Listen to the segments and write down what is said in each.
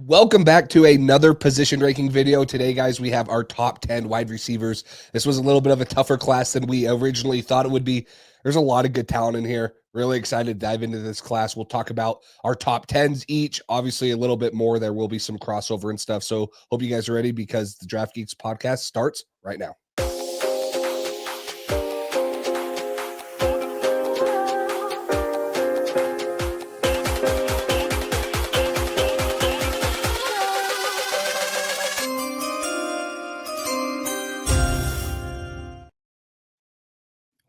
Welcome back to another position ranking video. Today, guys, we have our top 10 wide receivers. This was a little bit of a tougher class than we originally thought it would be. There's a lot of good talent in here. Really excited to dive into this class. We'll talk about our top 10s each. Obviously, a little bit more. There will be some crossover and stuff. So hope you guys are ready because the Draft Geeks podcast starts right now.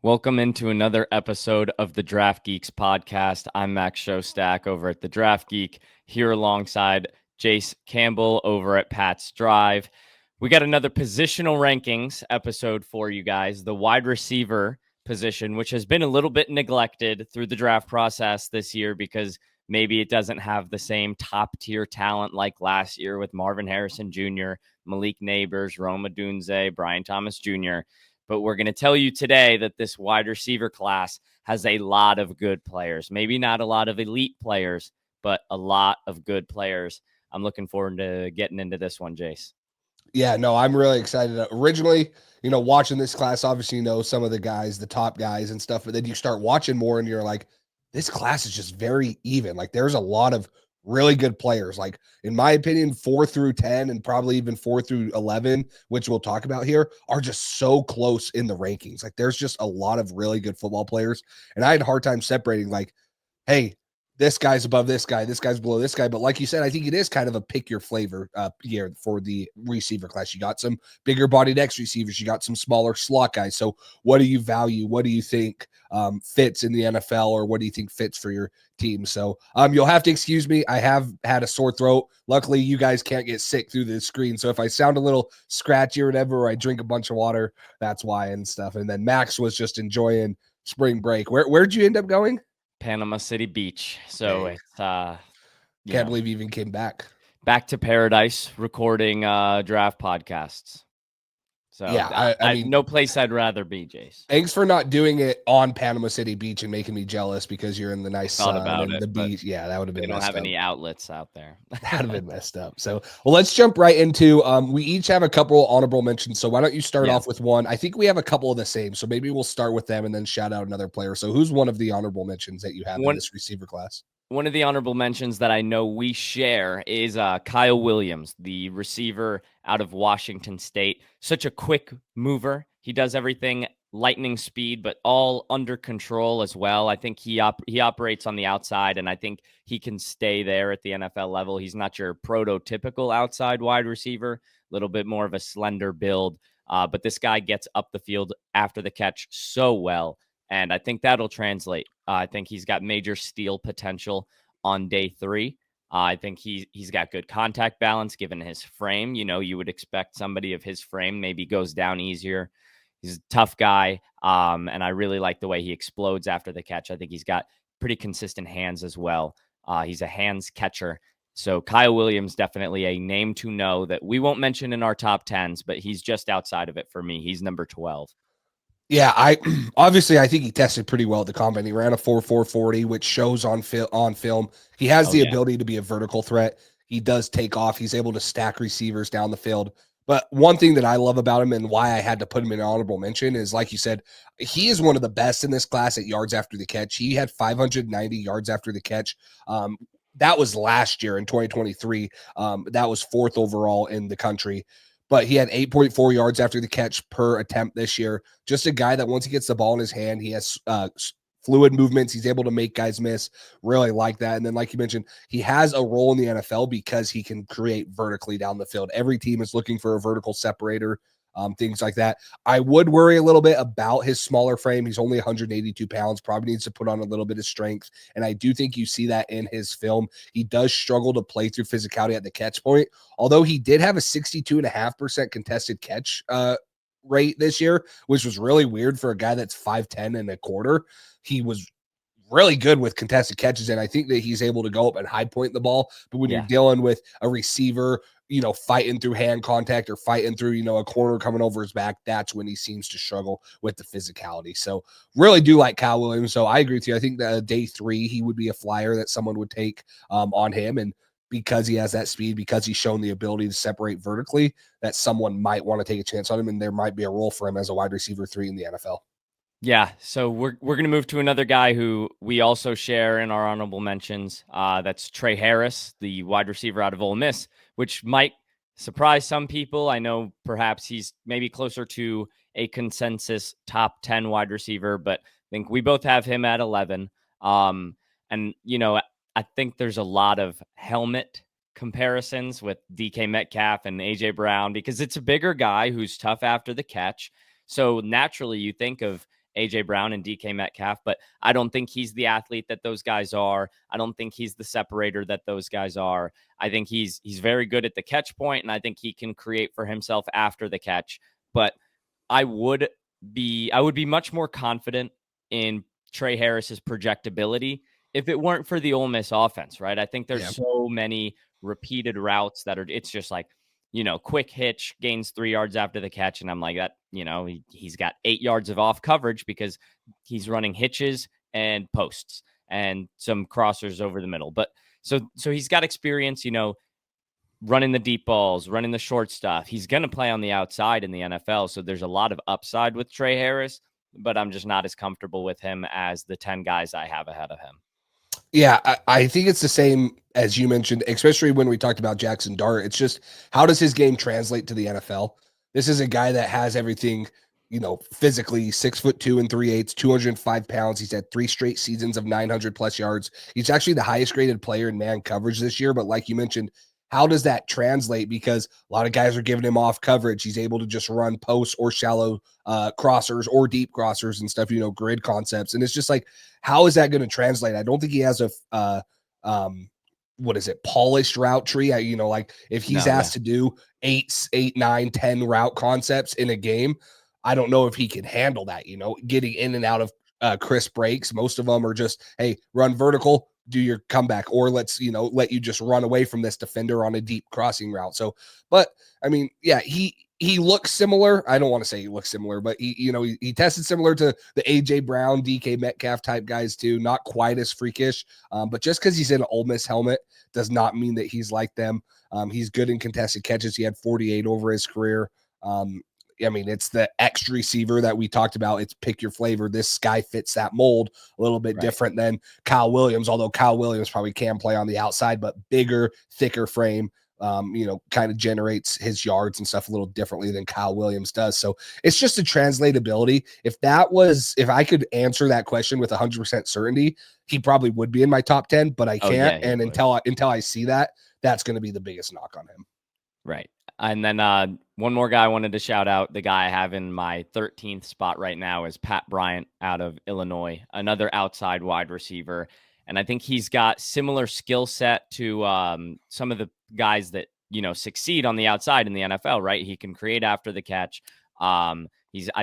Welcome into another episode of the Draft Geeks podcast. I'm Max Showstack over at the Draft Geek, here alongside Jace Campbell over at Pat's Drive. We got another positional rankings episode for you guys, the wide receiver position, which has been a little bit neglected through the draft process this year because maybe it doesn't have the same top tier talent like last year with Marvin Harrison Jr., Malik Neighbors, Rome Odunze, Brian Thomas Jr., but we're going to tell you today that this wide receiver class has a lot of good players. Maybe not a lot of elite players, but a lot of good players. I'm looking forward to getting into this one, Jace. Yeah, no, I'm really excited. Originally, watching this class, obviously, some of the guys, the top guys and stuff, but then you start watching more and you're like, this class is just very even. Like, there's a lot of really good players. Like, in my opinion, 4 through 10 and probably even 4 through 11, which we'll talk about here, are just so close in the rankings. Like, there's just a lot of really good football players. And I had a hard time separating, like, hey, this guy's above this guy's below this guy. But like you said, I think it is kind of a pick your flavor here for the receiver class. You got some bigger bodied X receivers. You got some smaller slot guys. So what do you value? What do you think fits in the NFL, or what do you think fits for your team? So you'll have to excuse me. I have had a sore throat. Luckily, you guys can't get sick through the screen. So if I sound a little scratchy or whatever, or I drink a bunch of water, that's why and stuff. And then Max was just enjoying spring break. Where'd you end up going? Panama City Beach. So Dang. it's Can't believe you even came back to paradise recording draft podcasts. So yeah, I mean, no place I'd rather be, Jace. Thanks for not doing it on Panama City Beach and making me jealous because you're in the nice sun and the beach. Yeah, that would have been. They don't have any outlets out there. That'd have been messed up. So, well, let's jump right into. We each have a couple honorable mentions. So why don't you start off with one? I think we have a couple of the same. So maybe we'll start with them and then shout out another player. So who's one of the honorable mentions that you have in this receiver class? One of the honorable mentions that I know we share is Kyle Williams, the receiver out of Washington State. Such a quick mover. He does everything lightning speed, but all under control as well. I think he operates on the outside, and I think he can stay there at the NFL level. He's not your prototypical outside wide receiver, a little bit more of a slender build, but this guy gets up the field after the catch so well. And I think that'll translate. I think he's got major steal potential on day 3. I think he's got good contact balance given his frame. You would expect somebody of his frame maybe goes down easier. He's a tough guy, and I really like the way he explodes after the catch. I think he's got pretty consistent hands as well. He's a hands catcher. So Kyle Williams, definitely a name to know that we won't mention in our top 10s, but he's just outside of it for me. He's number 12. Yeah, I think he tested pretty well at the combine. He ran a 4.440, which shows on film. He has the ability to be a vertical threat. He does take off. He's able to stack receivers down the field. But one thing that I love about him and why I had to put him in honorable mention is, like you said, he is one of the best in this class at yards after the catch. He had 590 yards after the catch. That was last year in 2023. That was 4th overall in the country. But he had 8.4 yards after the catch per attempt this year. Just a guy that once he gets the ball in his hand, he has fluid movements. He's able to make guys miss. Really like that. And then, like you mentioned, he has a role in the NFL because he can create vertically down the field. Every team is looking for a vertical separator, things like that. I would worry a little bit about his smaller frame. He's only 182 pounds, probably needs to put on a little bit of strength. And I do think you see that in his film. He does struggle to play through physicality at the catch point, although he did have a 62.5% contested catch rate this year, which was really weird for a guy that's 5'10 and a quarter. He was really good with contested catches, and I think that he's able to go up and high point the ball. But when you're dealing with a receiver, fighting through hand contact or fighting through, a corner coming over his back, that's when he seems to struggle with the physicality. So really do like Kyle Williams. So I agree with you. I think that day 3, he would be a flyer that someone would take on him. And because he has that speed, because he's shown the ability to separate vertically, that someone might want to take a chance on him, and there might be a role for him as a wide receiver 3 in the NFL. Yeah, so we're going to move to another guy who we also share in our honorable mentions. That's Trey Harris, the wide receiver out of Ole Miss, which might surprise some people. I know perhaps he's maybe closer to a consensus top 10 wide receiver, but I think we both have him at 11. And, I think there's a lot of helmet comparisons with DK Metcalf and AJ Brown because it's a bigger guy who's tough after the catch. So naturally, you think of AJ Brown and DK Metcalf, but I don't think he's the athlete that those guys are. I don't think he's the separator that those guys are. I think he's very good at the catch point, and I think he can create for himself after the catch. But I would be much more confident in Trey Harris's projectability if it weren't for the Ole Miss offense, right? I think there's so many repeated routes that it's just like, quick hitch, gains 3 yards after the catch. And I'm like, that, he's got 8 yards of off coverage because he's running hitches and posts and some crossers over the middle. But so he's got experience, running the deep balls, running the short stuff. He's going to play on the outside in the NFL. So there's a lot of upside with Trey Harris, but I'm just not as comfortable with him as the 10 guys I have ahead of him. Yeah, I think it's the same as you mentioned, especially when we talked about Jackson Dart. It's just, how does his game translate to the NFL? This is a guy that has everything, physically 6'2" and 3/8, 205 pounds. He's had 3 straight seasons of 900 plus yards. He's actually the highest graded player in man coverage this year. But like you mentioned, how does that translate? Because a lot of guys are giving him off coverage. He's able to just run posts or shallow crossers or deep crossers and stuff, grid concepts. And it's just like, how is that going to translate? I don't think he has a polished route tree. Like if he's asked to do 8, 9, 10 route concepts in a game, I don't know if he can handle that, getting in and out of crisp breaks. Most of them are just, hey, run vertical, do your comeback, or let's, let you just run away from this defender on a deep crossing route. So, but I mean, yeah, he looks similar. I don't want to say he looks similar, but he tested similar to the AJ Brown, DK Metcalf type guys too. Not quite as freakish, but just because he's in an Ole Miss helmet does not mean that he's like them. He's good in contested catches. He had 48 over his career. I mean, it's the X receiver that we talked about. It's pick your flavor. This guy fits that mold a little bit different than Kyle Williams, although Kyle Williams probably can play on the outside, but bigger, thicker frame, kind of generates his yards and stuff a little differently than Kyle Williams does. So it's just a translatability. If I could answer that question with 100% certainty, he probably would be in my top 10, but I can't. And until I see that, that's going to be the biggest knock on him. Right. And then one more guy I wanted to shout out. The guy I have in my 13th spot right now is Pat Bryant out of Illinois, another outside wide receiver. And I think he's got similar skill set to some of the guys that, succeed on the outside in the NFL, right? He can create after the catch. I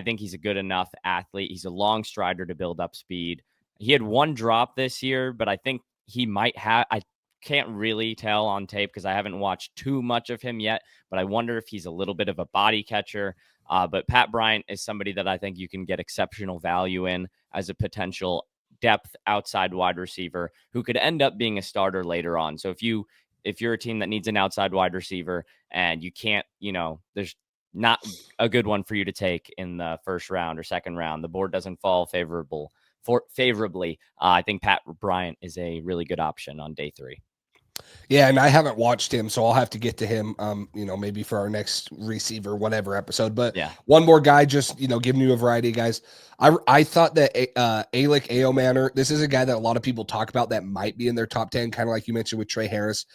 think he's a good enough athlete. He's a long strider to build up speed. He had one drop this year, but I think he might have, I can't really tell on tape because I haven't watched too much of him yet, but I wonder if he's a little bit of a body catcher. But Pat Bryant is somebody that I think you can get exceptional value in as a potential depth outside wide receiver who could end up being a starter later on. So if you're a team that needs an outside wide receiver and you can't, there's not a good one for you to take in the first round or second round, the board doesn't fall favorably. I think Pat Bryant is a really good option on day 3. Yeah, and I haven't watched him, so I'll have to get to him, maybe for our next receiver, whatever episode. But one more guy, just, giving you a variety of guys. I thought that Alec Aomanor, this is a guy that a lot of people talk about that might be in their top 10, kind of like you mentioned with Trey Harris.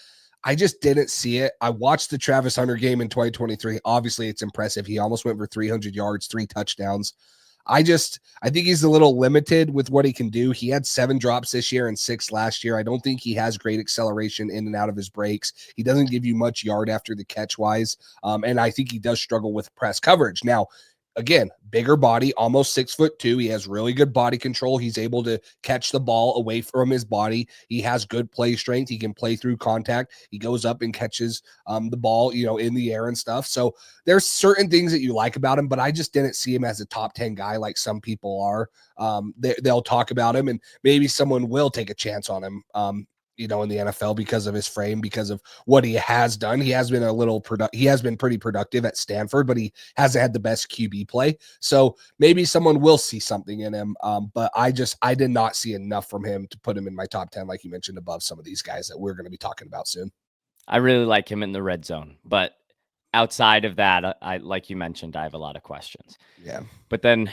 I just didn't see it. I watched the Travis Hunter game in 2023. Obviously, it's impressive. He almost went for 300 yards, 3 touchdowns. I think he's a little limited with what he can do. He had 7 drops this year and 6 last year. I don't think he has great acceleration in and out of his breaks. He doesn't give you much yard after the catch wise. And I think he does struggle with press coverage. Now, again, bigger body, almost 6'2". He has really good body control. He's able to catch the ball away from his body. He has good play strength. He can play through contact. He goes up and catches the ball, in the air and stuff. So there's certain things that you like about him, but I just didn't see him as a top 10 guy like some people are. They'll talk about him, and maybe someone will take a chance on him. in the NFL because of his frame, because of what he has done. He has been he has been pretty productive at Stanford, but he hasn't had the best QB play. So maybe someone will see something in him. But I did not see enough from him to put him in my top 10, like you mentioned, above some of these guys that we're going to be talking about soon. I really like him in the red zone, but outside of that, I like you mentioned, I have a lot of questions. Yeah. But then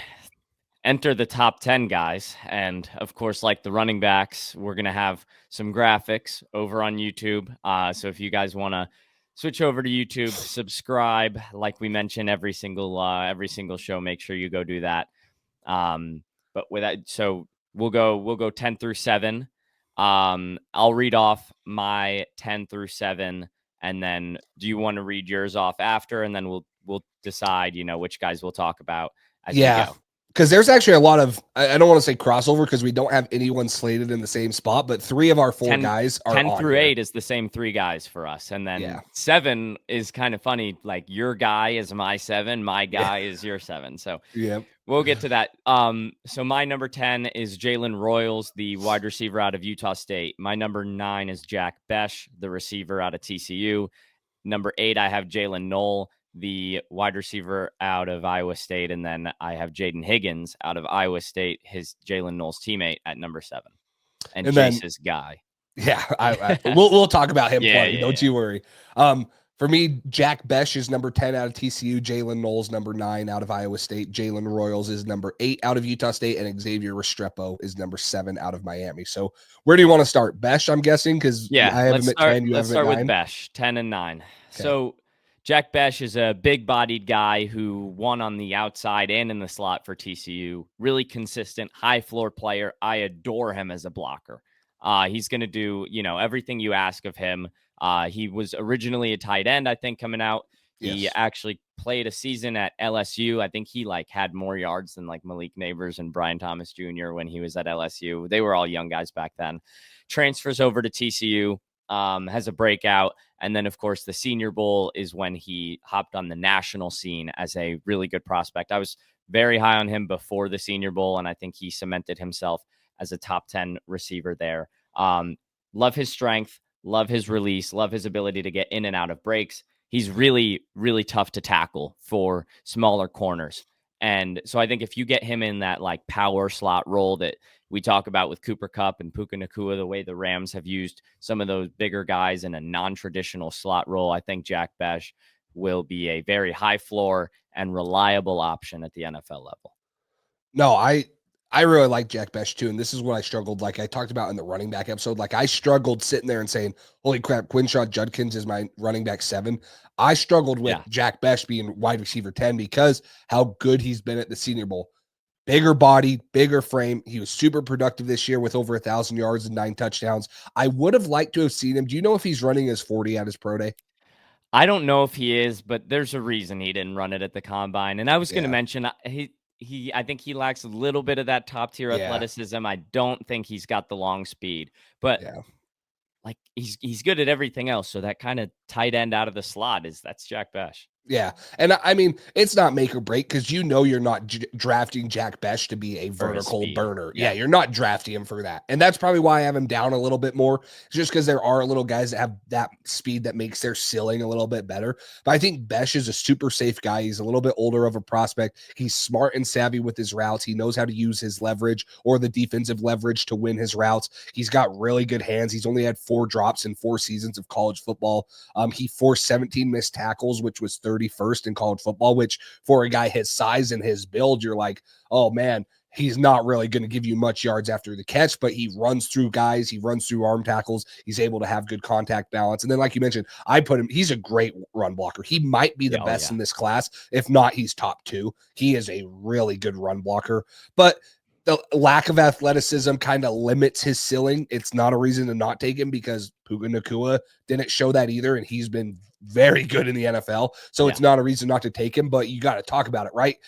enter the top 10 guys. And of course, like the running backs, we're going to have some graphics over on YouTube. So if you guys want to switch over to YouTube, subscribe, like we mentioned every single show, make sure you go do that. But with that, so we'll go 10 through 7. I'll read off my 10 through 7, and then do you want to read yours off after, and then we'll decide, which guys we'll talk about as we go. Because there's actually a lot of, I don't want to say crossover because we don't have anyone slated in the same spot, but 3 of our 4 guys are 10 on through here. 8 is the same 3 guys for us. And then 7 is kind of funny. Like your guy is my 7, my guy is your 7. So we'll get to that. So my number 10 is Jalen Royals, the wide receiver out of Utah State. My number 9 is Jack Besh, the receiver out of TCU. Number 8, I have Jalen Knoll, the wide receiver out of Iowa State. And then I have Jaden Higgins out of Iowa State, his Jalen Knoll's teammate at number 7. And Jace's guy. Yeah, we'll talk about him plenty. Don't you worry. For me, Jack Besh is number 10 out of TCU. Jalen Knowles, number 9 out of Iowa State. Jalen Royals is number 8 out of Utah State. And Xavier Restrepo is number 7 out of Miami. So where do you want to start? Besh, I'm guessing, because I have him at 10. Let's start with Besh, 10 and 9. Okay. So Jack Besh is a big-bodied guy who won on the outside and in the slot for TCU. Really consistent, high-floor player. I adore him as a blocker. He's going to do, everything you ask of him. He was originally a tight end, I think, coming out. He actually played a season at LSU. I think he had more yards than Malik Neighbors and Brian Thomas Jr. when he was at LSU. They were all young guys back then. Transfers over to TCU, has a breakout. And then, of course, the Senior Bowl is when he hopped on the national scene as a really good prospect. I was very high on him before the Senior Bowl, and I think he cemented himself as a top 10 receiver there. Love his strength, love his release, love his ability to get in and out of breaks. He's really, really tough to tackle for smaller corners. And so I think if you get him in that power slot role that we talk about with Cooper Kupp and Puka Nacua, the way the Rams have used some of those bigger guys in a non-traditional slot role, I think Jack Besh will be a very high floor and reliable option at the NFL level. No, I really like Jack Besh too. And this is what I struggled. Like I talked about in the running back episode, I struggled sitting there and saying, holy crap, Quinshon Judkins is my running back 7. I struggled with Jack Besh being wide receiver 10 because how good he's been at the Senior Bowl. Bigger body, bigger frame. He was super productive this year with over 1,000 yards and 9 touchdowns. I would have liked to have seen him. Do you know if he's running his 40 at his pro day? I don't know if he is, but there's a reason he didn't run it at the combine. And I was going to mention I think he lacks a little bit of that top tier athleticism. I don't think he's got the long speed, but he's good at everything else. So that kind of tight end out of the slot that's Jack Besh. Yeah. And I mean, it's not make or break because you're not drafting Jack Besh to be a vertical burner. Yeah, you're not drafting him for that. And that's probably why I have him down a little bit more, just because there are little guys that have that speed that makes their ceiling a little bit better. But I think Besh is a super safe guy. He's a little bit older of a prospect. He's smart and savvy with his routes. He knows how to use his leverage or the defensive leverage to win his routes. He's got really good hands. He's only had 4 drops in 4 seasons of college football. He forced 17 missed tackles, which was 31st in college football, which for a guy his size and his build, you're like, oh man, he's not really going to give you much yards after the catch, but he runs through guys. He runs through arm tackles. He's able to have good contact balance. And then, like you mentioned, he's a great run blocker. He might be the best in this class. If not, he's top 2. He is a really good run blocker, but the lack of athleticism kind of limits his ceiling. It's not a reason to not take him because Puka Nacua didn't show that either. And he's been very good in the NFL. So it's not a reason not to take him, but you got to talk about it, right?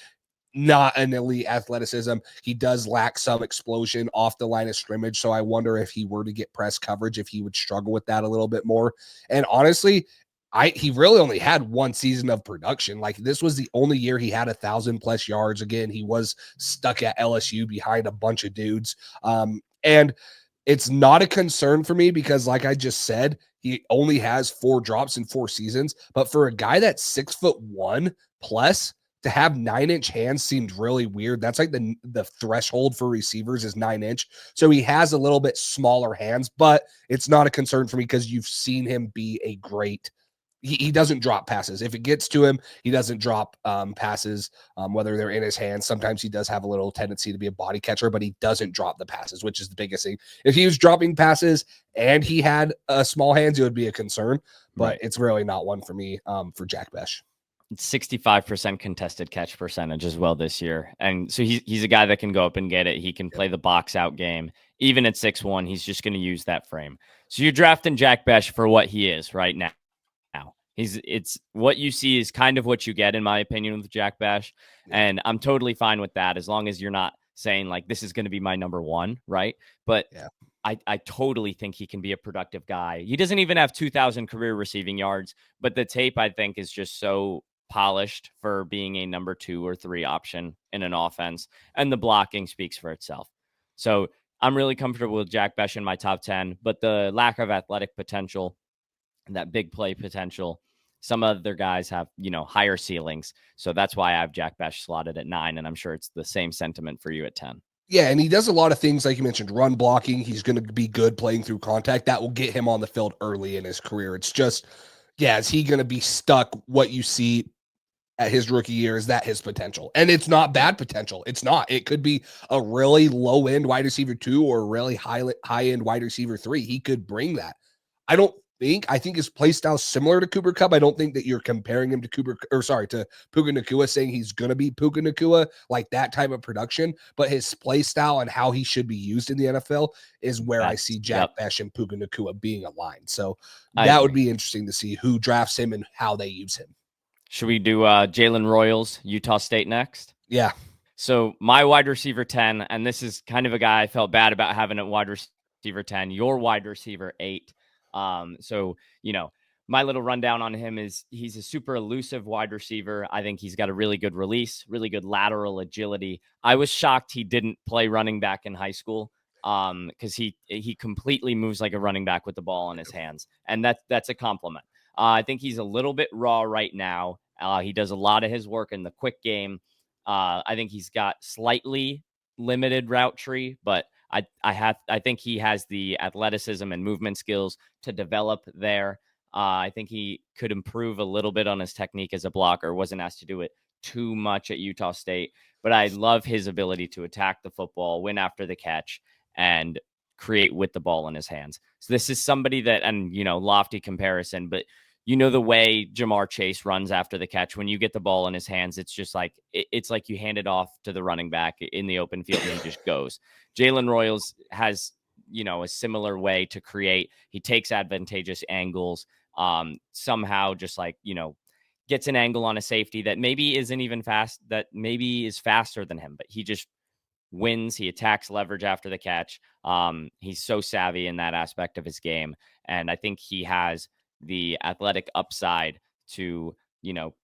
Not an elite athleticism. He does lack some explosion off the line of scrimmage. So I wonder if he were to get press coverage, if he would struggle with that a little bit more. And honestly, he really only had 1 season of production. This was the only year he had 1,000+ yards. Again, he was stuck at LSU behind a bunch of dudes. And It's not a concern for me because, like I just said, he only has 4 drops in 4 seasons. But for a guy that's 6'1" plus, to have 9-inch hands seemed really weird. That's like the threshold for receivers is 9-inch. So he has a little bit smaller hands, but it's not a concern for me because you've seen him be a great. He doesn't drop passes. If it gets to him, he doesn't drop passes, whether they're in his hands. Sometimes he does have a little tendency to be a body catcher, but he doesn't drop the passes, which is the biggest thing. If he was dropping passes and he had small hands, it would be a concern, but Right. it's really not one for me for Jack Besh. 65% contested catch percentage as well this year. And so he's a guy that can go up and get it. He can play the box out game. Even at 6'1", he's just going to use that frame. So you're drafting Jack Besh for what he is right now. It's what you see is kind of what you get, in my opinion, with Jack Bash. Yeah. And I'm totally fine with that as long as you're not saying like this is going to be my number one, right? But yeah. I totally think he can be a productive guy. He doesn't even have 2,000 career receiving yards, but the tape I think is just so polished for being a number 2 or 3 option in an offense, and the blocking speaks for itself. So I'm really comfortable with Jack Besh in my top 10, but the lack of athletic potential, that big play potential, some other guys have, higher ceilings. So that's why I have Jack Besh slotted at 9. And I'm sure it's the same sentiment for you at 10. Yeah, and he does a lot of things, like you mentioned, run blocking. He's going to be good playing through contact. That will get him on the field early in his career. It's just, yeah, is he going to be stuck? What you see at his rookie year, is that his potential? And it's not bad potential. It's not. It could be a really low-end wide receiver 2 or a really high-end wide receiver 3. He could bring that. I think his play style is similar to Cooper Kupp. I don't think that you're comparing him to Puka Nacua, saying he's going to be Puka Nacua, like that type of production. But his play style and how he should be used in the NFL is where I see Jack Besh and Puka Nacua being aligned. So that would be interesting to see who drafts him and how they use him. Should we do Jalen Royals, Utah State next? Yeah. So my wide receiver 10, and this is kind of a guy I felt bad about having at wide receiver 10, your wide receiver 8. So, my little rundown on him is he's a super elusive wide receiver. I think he's got a really good release, really good lateral agility. I was shocked he didn't play running back in high school because he completely moves like a running back with the ball in his hands. And that's a compliment. I think he's a little bit raw right now. He does a lot of his work in the quick game. I think he's got slightly limited route tree, but I think he has the athleticism and movement skills to develop there. I think he could improve a little bit on his technique as a blocker. Wasn't asked to do it too much at Utah State, but I love his ability to attack the football, win after the catch, and create with the ball in his hands. So this is somebody that, and lofty comparison, but the way Jamar Chase runs after the catch, when you get the ball in his hands, it's just like, it's like you hand it off to the running back in the open field and he just goes. Jalen Royals has, a similar way to create. He takes advantageous angles, somehow just like, gets an angle on a safety that maybe isn't even fast, that maybe is faster than him, but he just wins. He attacks leverage after the catch. He's so savvy in that aspect of his game. And I think he has the athletic upside to,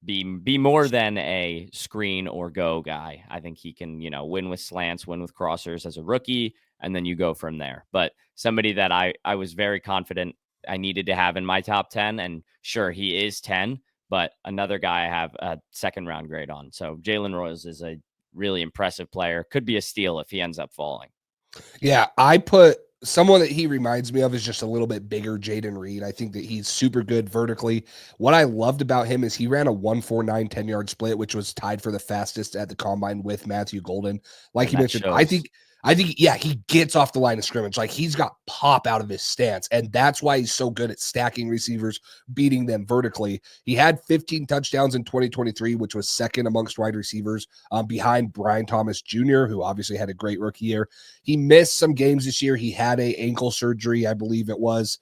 be more than a screen or go guy. I think he can, win with slants, win with crossers as a rookie, and then you go from there. But somebody that I was very confident I needed to have in my top 10, and sure, he is 10, but another guy I have a second round grade on. So Jalen Royals is a really impressive player. Could be a steal if he ends up falling. Yeah, I put someone that he reminds me of is just a little bit bigger, Jaden Reed. I think that he's super good vertically. What I loved about him is he ran a 1.49 10-yard split, which was tied for the fastest at the combine with Matthew Golden. Like you mentioned, I think, yeah, he gets off the line of scrimmage. Like he's got pop out of his stance. And that's why he's so good at stacking receivers, beating them vertically. He had 15 touchdowns in 2023, which was second amongst wide receivers behind Brian Thomas Jr., who obviously had a great rookie year. He missed some games this year. He had a ankle surgery, I believe it was.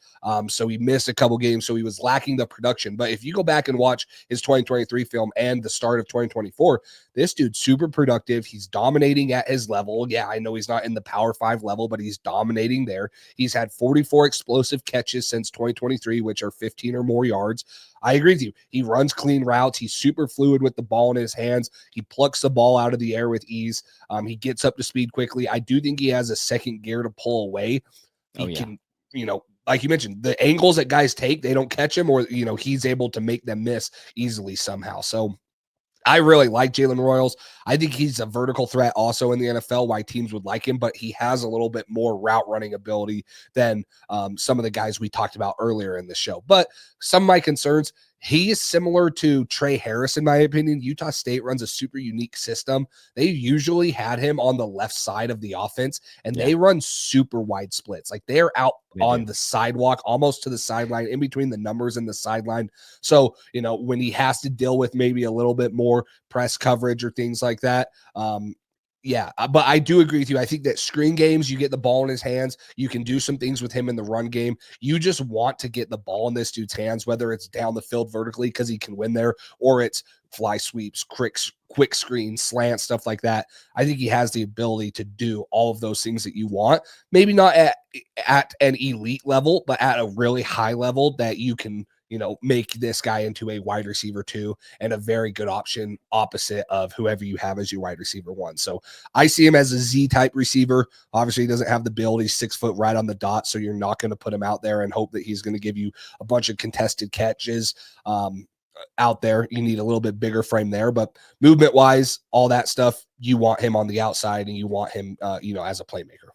So he missed a couple games. So he was lacking the production. But if you go back and watch his 2023 film and the start of 2024, this dude's super productive. He's dominating at his level. Yeah, I know he's not in the Power 5 level, but he's dominating there. He's had 44 explosive catches since 2023, which are 15 or more yards. I agree with you. He runs clean routes. He's super fluid with the ball in his hands. He plucks the ball out of the air with ease. He gets up to speed quickly. I do think he has a second gear to pull away. Oh, He yeah. can, like you mentioned, the angles that guys take, they don't catch him, or he's able to make them miss easily somehow. So I really like Jalen Royals. I think he's a vertical threat also in the NFL, why teams would like him, but he has a little bit more route running ability than some of the guys we talked about earlier in the show. But some of my concerns, he is similar to Trey Harris, in my opinion. Utah State runs a super unique system. They usually had him on the left side of the offense, and Yeah, they run super wide splits. Like they're out they on do. the sidewalk, almost to the sideline, in between the numbers and the sideline. So, when he has to deal with maybe a little bit more press coverage or things like that, yeah, but I do agree with you. I think that screen games, you get the ball in his hands, you can do some things with him in the run game. You just want to get the ball in this dude's hands, whether it's down the field vertically because he can win there, or it's fly sweeps, quick screens, slant, stuff like that. I think he has the ability to do all of those things that you want. Maybe not at an elite level, but at a really high level that you can, make this guy into a wide receiver 2 and a very good option opposite of whoever you have as your wide receiver 1. So I see him as a Z type receiver. Obviously, he doesn't have the build. He's 6 foot right on the dot. So you're not going to put him out there and hope that he's going to give you a bunch of contested catches out there. You need a little bit bigger frame there, but movement wise, all that stuff, you want him on the outside and you want him, as a playmaker.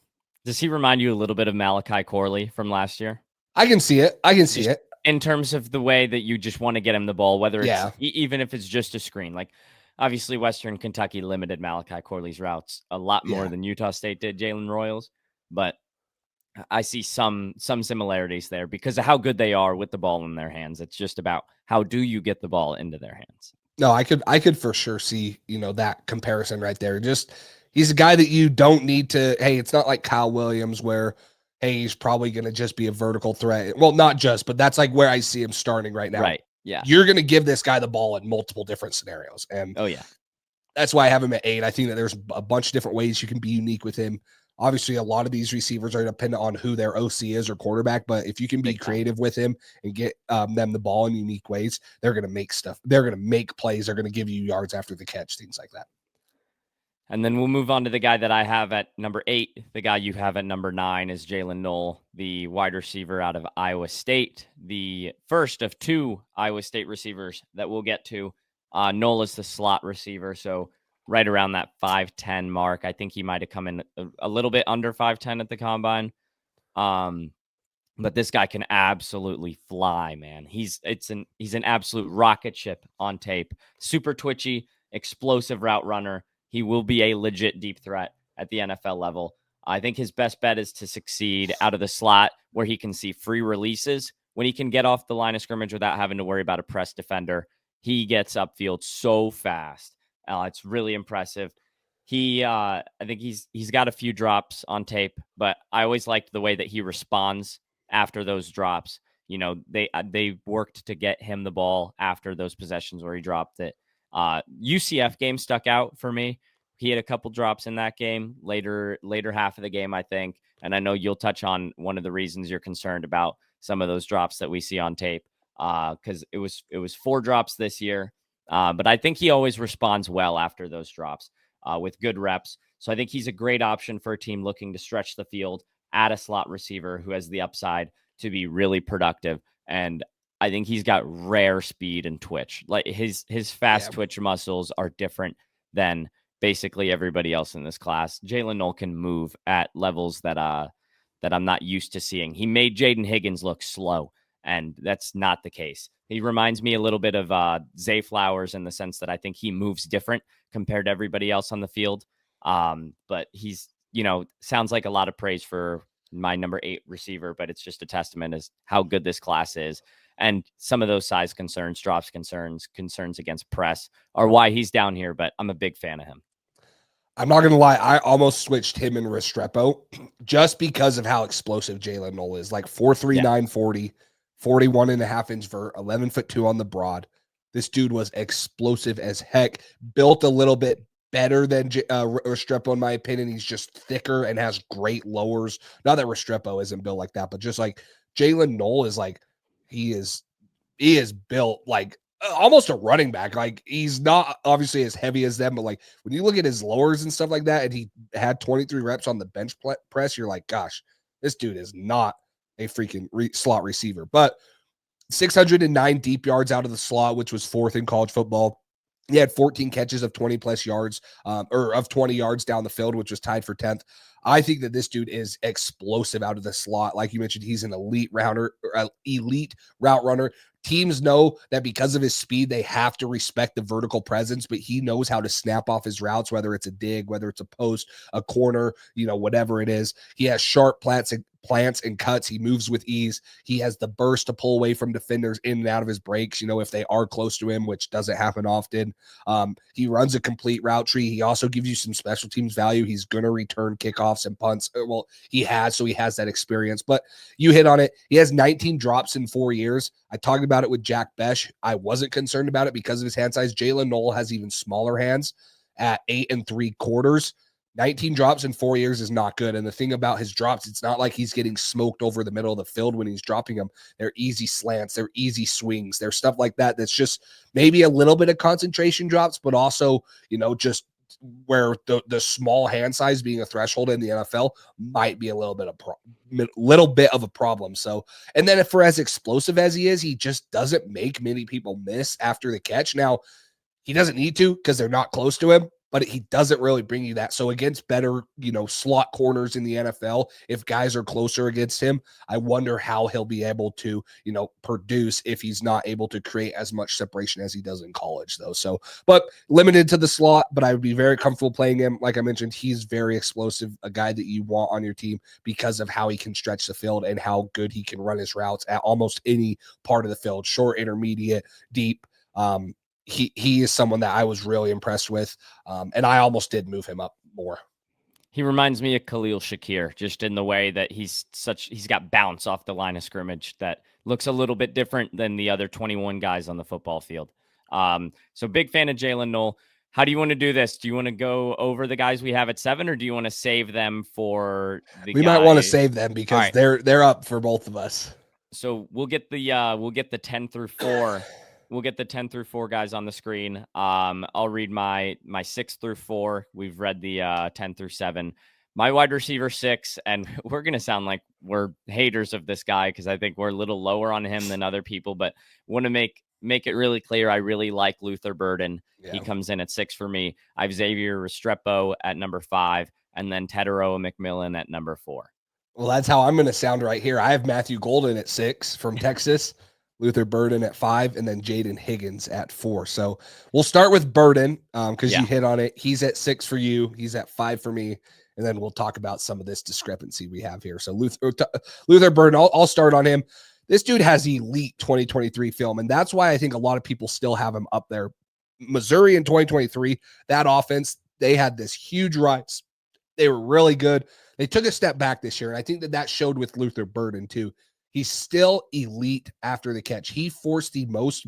Does he remind you a little bit of Malachi Corley from last year? I can see it. Just in terms of the way that you just want to get him the ball, whether it's even if it's just a screen. Like obviously Western Kentucky limited Malachi Corley's routes a lot more than Utah State did Jalen Royals, but I see some similarities there because of how good they are with the ball in their hands. It's just about how do you get the ball into their hands. No, I could for sure see, that comparison right there. Just he's a guy that you don't need to, hey, it's not like Kyle Williams where, hey, he's probably going to just be a vertical threat. Well, not just, but that's like where I see him starting right now. Right. Yeah. You're going to give this guy the ball in multiple different scenarios. And oh yeah, that's why I have him at 8. I think that there's a bunch of different ways you can be unique with him. Obviously, a lot of these receivers are dependent on who their OC is or quarterback, but if you can be creative with him and get them the ball in unique ways, they're going to make stuff. They're going to make plays. They're going to give you yards after the catch, things like that. And then we'll move on to the guy that I have at number 8. The guy you have at number 9 is Jalen Knoll, the wide receiver out of Iowa State, the first of 2 Iowa State receivers that we'll get to. Knoll is the slot receiver, so right around that 5'10" mark. I think he might have come in a little bit under 5'10" at the combine. But this guy can absolutely fly, man. He's an absolute rocket ship on tape. Super twitchy, explosive route runner. He will be a legit deep threat at the NFL level. I think his best bet is to succeed out of the slot where he can see free releases. When he can get off the line of scrimmage without having to worry about a press defender, he gets upfield so fast. It's really impressive. I think he's got a few drops on tape, but I always liked the way that he responds after those drops. They worked to get him the ball after those possessions where he dropped it. UCF game stuck out for me. He had a couple drops in that game, later half of the game, I think. And I know you'll touch on one of the reasons you're concerned about some of those drops that we see on tape, because it was 4 drops this year. But I think he always responds well after those drops with good reps. So I think he's a great option for a team looking to stretch the field, add a slot receiver who has the upside to be really productive. And I think he's got rare speed and twitch. Like his fast twitch muscles are different than basically everybody else in this class. Jalen Knoll can move at levels that I'm not used to seeing. He made Jaden Higgins look slow, and that's not the case. He reminds me a little bit of Zay Flowers in the sense that I think he moves different compared to everybody else on the field. But he's, sounds like a lot of praise for my number 8 receiver, but it's just a testament as how good this class is. And some of those size concerns, drops concerns against press are why he's down here, but I'm a big fan of him. I'm not going to lie. I almost switched him and Restrepo just because of how explosive Jalen Knoll is. Like 4'3", 940, 41 and a half inch vert, 11'2" on the broad. This dude was explosive as heck, built a little bit better than Restrepo, in my opinion. He's just thicker and has great lowers. Not that Restrepo isn't built like that, but just like Jalen Knoll is like, he is built like almost a running back. Like he's not obviously as heavy as them, but like when you look at his lowers and stuff like that, and he had 23 reps on the bench press, you're like, gosh, This dude is not a freaking slot receiver. But 609 deep yards out of the slot, which was fourth in college football. He had 14 catches of 20 plus yards, or of 20 yards down the field, which was tied for 10th. I think that this dude is explosive out of the slot. Like you mentioned, he's an elite route runner. Teams know that because of his speed, they have to respect the vertical presence, but he knows how to snap off his routes, whether it's a dig, whether it's a post, a corner, whatever it is. He has sharp plants and cuts. He moves with ease. He has the burst to pull away from defenders in and out of his breaks, if they are close to him, which doesn't happen often. He runs a complete route tree. He also gives you some special teams value. He's going to return kickoffs and punts. Well, he has that experience. But you hit on it. He has 19 drops in 4 years. I talked about it with Jack Besh. I wasn't concerned about it because of his hand size. Jalen Knoll has even smaller hands at 8 3/4. 19 drops in 4 years is not good. And the thing about his drops, it's not like he's getting smoked over the middle of the field when he's dropping them. They're easy slants. They're easy swings. They're stuff like that. That's just maybe a little bit of concentration drops, but also, just where the small hand size being a threshold in the NFL might be a little bit of a problem. So, and then for as explosive as he is, he just doesn't make many people miss after the catch. Now, he doesn't need to because they're not close to him, but he doesn't really bring you that. So against better, slot corners in the NFL, if guys are closer against him, I wonder how he'll be able to, produce if he's not able to create as much separation as he does in college, though. So, but limited to the slot, but I would be very comfortable playing him. Like I mentioned, he's very explosive, a guy that you want on your team because of how he can stretch the field and how good he can run his routes at almost any part of the field, short, intermediate, deep. He is someone that I was really impressed with, and I almost did move him up more. He reminds me of Khalil Shakir, just in the way that he's got bounce off the line of scrimmage that looks a little bit different than the other 21 guys on the football field. So big fan of Jalen Knoll. How do you want to do this? Do you want to go over the guys we have at 7, or do you want to save them for the We might want to save them because they're up for both of us. So we'll get the 10 through 4. We'll get the 10 through 4 guys on the screen. I'll read my 6 through 4. We've read the 10 through 7. My wide receiver 6, and we're going to sound like we're haters of this guy because I think we're a little lower on him than other people, but want to make it really clear I really like Luther Burden. Yeah. He comes in at 6 for me. I have Xavier Restrepo at number 5, and then Tedero McMillan at number 4. Well, that's how I'm going to sound right here. I have Matthew Golden at 6 from Texas. Luther Burden at 5, and then Jaden Higgins at 4. So we'll start with Burden because you hit on it. He's at 6 for you. He's at 5 for me. And then we'll talk about some of this discrepancy we have here. So Luther Burden, I'll start on him. This dude has elite 2023 film, and that's why I think a lot of people still have him up there. Missouri in 2023, that offense, they had this huge rise. They were really good. They took a step back this year, and I think that showed with Luther Burden too. He's still elite after the catch. He forced the most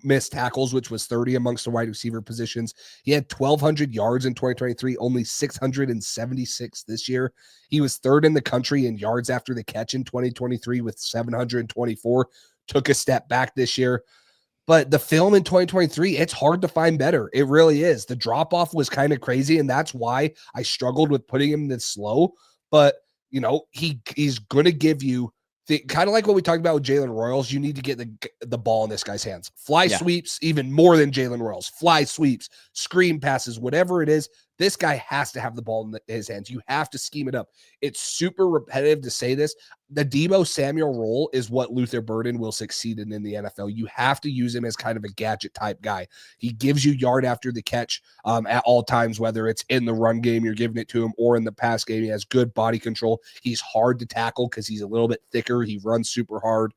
missed tackles, which was 30 amongst the wide receiver positions. He had 1,200 yards in 2023, only 676 this year. He was 3rd in the country in yards after the catch in 2023 with 724. Took a step back this year. But the film in 2023, it's hard to find better. It really is. The drop-off was kind of crazy, and that's why I struggled with putting him this slow. But, he's going to give you kind of like what we talked about with Jalen Royals. You need to get the ball in this guy's hands. Fly sweeps, even more than Jalen Royals. Fly sweeps, screen passes, whatever it is. This guy has to have the ball in his hands. You have to scheme it up. It's super repetitive to say this. The Deebo Samuel role is what Luther Burden will succeed in the NFL. You have to use him as kind of a gadget type guy. He gives you yard after the catch at all times, whether it's in the run game, you're giving it to him, or in the pass game. He has good body control. He's hard to tackle because he's a little bit thicker. He runs super hard.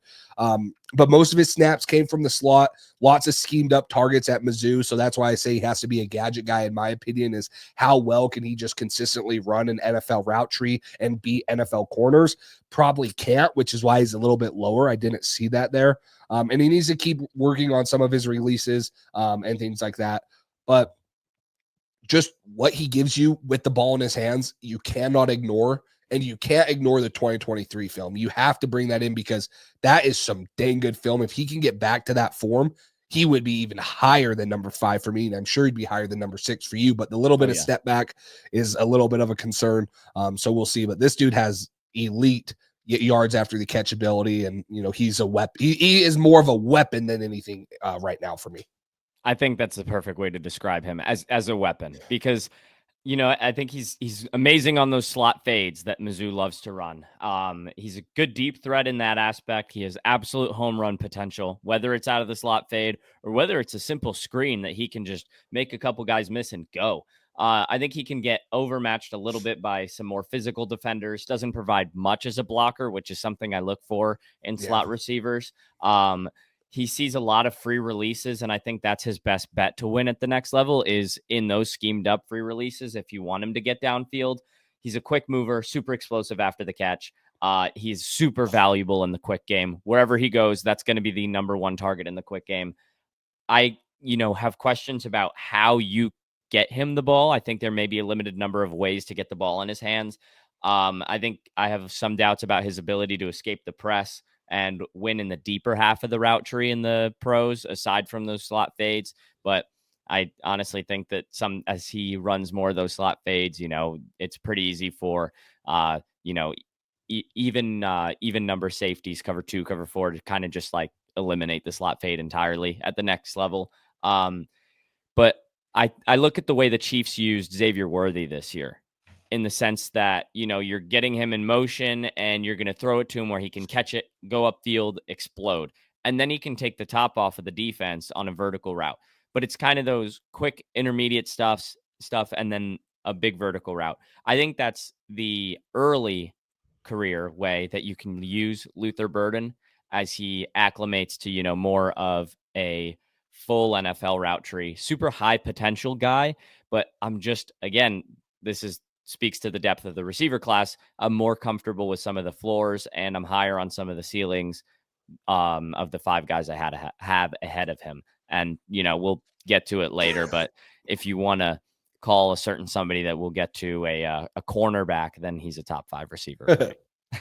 But most of his snaps came from the slot. Lots of schemed up targets at Mizzou. So that's why I say he has to be a gadget guy, in my opinion, is how well can he just consistently run an NFL route tree and beat NFL corners? Probably can't, which is why he's a little bit lower. I didn't see that there. And he needs to keep working on some of his releases and things like that. But just what he gives you with the ball in his hands, you cannot ignore. And you can't ignore the 2023 film. You have to bring that in because that is some dang good film. If he can get back to that form, he would be even higher than number 5 for me. And I'm sure he'd be higher than number 6 for you. But the little bit of step back is a little bit of a concern. So we'll see. But this dude has elite yards after the catch ability, and he's a weapon. He is more of a weapon than anything right now for me. I think that's the perfect way to describe him, as a weapon, because I think he's amazing on those slot fades that Mizzou loves to run. He's a good deep threat in that aspect. He has absolute home run potential, whether it's out of the slot fade or whether it's a simple screen that he can just make a couple guys miss and go. I think he can get overmatched a little bit by some more physical defenders. Doesn't provide much as a blocker, which is something I look for in Yeah. slot receivers. He sees a lot of free releases, and I think that's his best bet to win at the next level is in those schemed up free releases. If you want him to get downfield, he's a quick mover, super explosive after the catch. He's super valuable in the quick game. Wherever he goes, that's going to be the number one target in the quick game. I, have questions about how you get him the ball. I think there may be a limited number of ways to get the ball in his hands. I think I have some doubts about his ability to escape the press and win in the deeper half of the route tree in the pros, aside from those slot fades. But I honestly think that as he runs more of those slot fades, it's pretty easy for, even number safeties, cover 2, cover 4, to kind of just like eliminate the slot fade entirely at the next level. But I look at the way the Chiefs used Xavier Worthy this year, in the sense that, you're getting him in motion and you're going to throw it to him where he can catch it, go upfield, explode. And then he can take the top off of the defense on a vertical route. But it's kind of those quick intermediate stuff, and then a big vertical route. I think that's the early career way that you can use Luther Burden as he acclimates to, more of a full NFL route tree. Super high potential guy, but I'm just, again, speaks to the depth of the receiver class. I'm more comfortable with some of the floors, and I'm higher on some of the ceilings of the 5 guys I have ahead of him. And, we'll get to it later, but if you want to call a certain somebody that we'll get to a cornerback, then he's a top 5 receiver for me.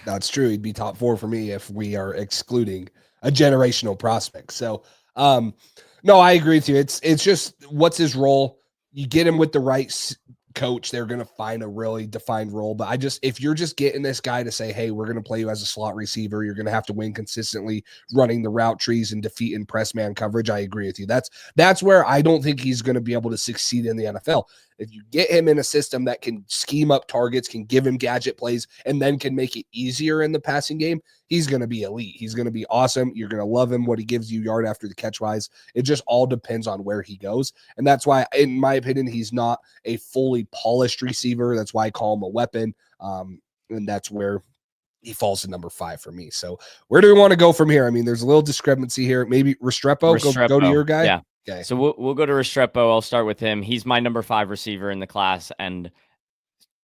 That's true. He'd be top 4 for me if we are excluding a generational prospect. So, no, I agree with you. It's just, what's his role? You get him with the right coach, they're going to find a really defined role. But if you're just getting this guy to say, hey, we're going to play you as a slot receiver, you're going to have to win consistently running the route trees and defeating press man coverage. I agree with you. That's where I don't think he's going to be able to succeed in the NFL. If you get him in a system that can scheme up targets, can give him gadget plays, and then can make it easier in the passing game, he's going to be elite. He's going to be awesome. You're going to love him, what he gives you yard after the catch wise. It just all depends on where he goes. And that's why, in my opinion, he's not a fully polished receiver. That's why I call him a weapon. And that's where he falls to number 5 for me. So where do we want to go from here? I mean, there's a little discrepancy here. Maybe Restrepo. Go to your guy. Yeah. Okay. So we'll go to Restrepo. I'll start with him. He's my number 5 receiver in the class. And